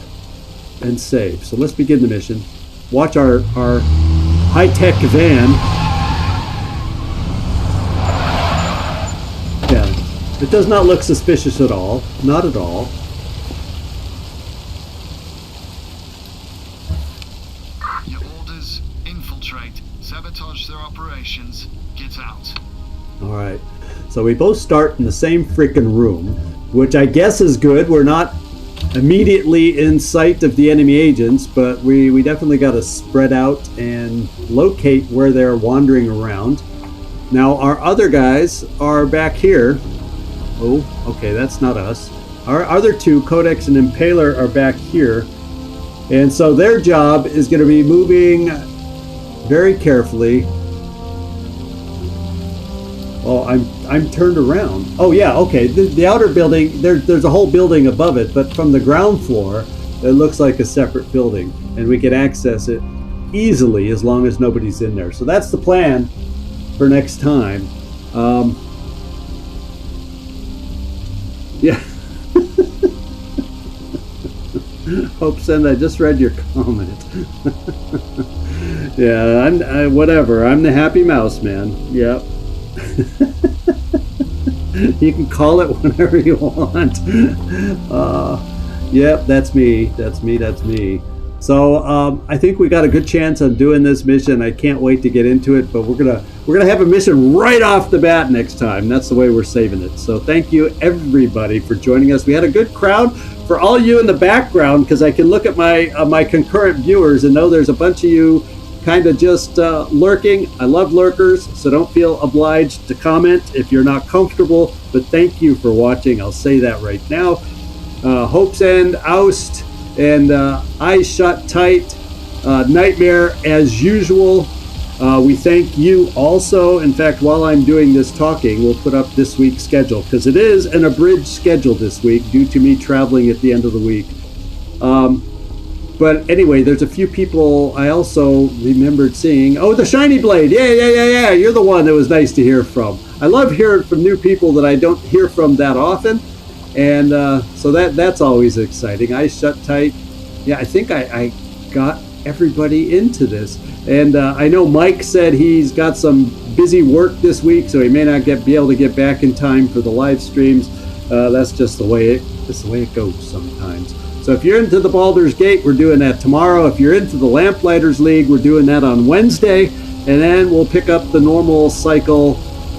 and save. So let's begin the mission. Watch our high-tech van. Yeah, it does not look suspicious at all. Not at all. Sabotage their operations. Get out. Alright. So we both start in the same freaking room, which I guess is good. We're not immediately in sight of the enemy agents, but we definitely got to spread out and locate where they're wandering around. Now our other guys are back here. Oh, okay, that's not us. Our other two, Codex and Impaler, are back here. And so their job is going to be moving very carefully. Oh, I'm turned around. Oh yeah, okay. The outer building, there's a whole building above it, but from the ground floor, it looks like a separate building, and we can access it easily as long as nobody's in there. So that's the plan for next time. Yeah. Hope Send, I just read your comment. Yeah, whatever. I'm the happy mouse man. Yep. You can call it whenever you want. Yep, that's me. That's me. So I think we got a good chance on doing this mission. I can't wait to get into it, but we're gonna have a mission right off the bat next time. That's the way we're saving it. So thank you everybody for joining us. We had a good crowd. For all you in the background, because I can look at my concurrent viewers and know there's a bunch of you kind of just lurking. I love lurkers, so don't feel obliged to comment if you're not comfortable, but thank you for watching. I'll say that right now. Hope's End, Oust, and Eyes Shut Tight, Nightmare as usual. We thank you also. In fact, while I'm doing this talking, we'll put up this week's schedule, because it is an abridged schedule this week due to me traveling at the end of the week. But anyway, there's a few people I also remembered seeing. Oh, the Shiny Blade. Yeah. You're the one that was nice to hear from. I love hearing from new people that I don't hear from that often. And so that's always exciting. Eyes Shut Tight. Yeah, I think I got everybody into this. And I know Mike said he's got some busy work this week, so he may not be able to get back in time for the live streams. That's just the way it goes sometimes. So if you're into the Baldur's Gate, we're doing that tomorrow. If you're into the Lamplighters League, we're doing that on Wednesday. And then we'll pick up the normal cycle.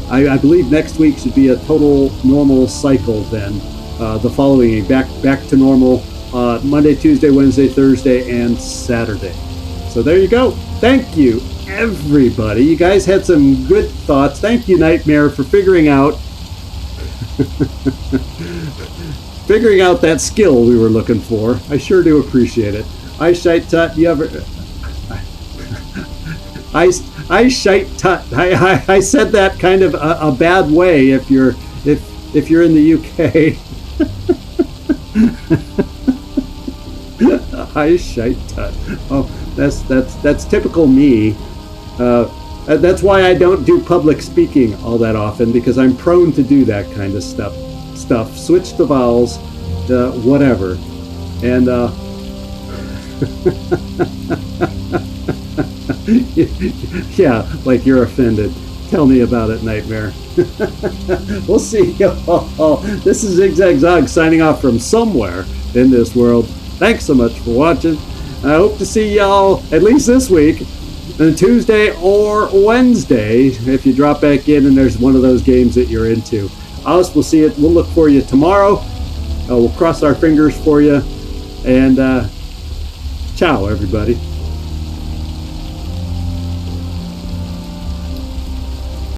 I believe next week should be a total normal cycle then. The following week, back to normal Monday, Tuesday, Wednesday, Thursday, and Saturday. So there you go. Thank you, everybody. You guys had some good thoughts. Thank you, Nightmare, for figuring out that skill we were looking for. I sure do appreciate it. I shite tut. You ever? I shite tut. I said that kind of a bad way. If you're in the UK. I shite tut. Oh, that's typical me. That's why I don't do public speaking all that often, because I'm prone to do that kind of stuff. Switch the vowels, whatever. And yeah, like you're offended. Tell me about it, Nightmare. We'll see you all. This is Zigzag Zog signing off from somewhere in this world. Thanks so much for watching. I hope to see y'all at least this week, on Tuesday or Wednesday, if you drop back in and there's one of those games that you're into. We'll see it. We'll look for you tomorrow. We'll cross our fingers for you. And ciao, everybody.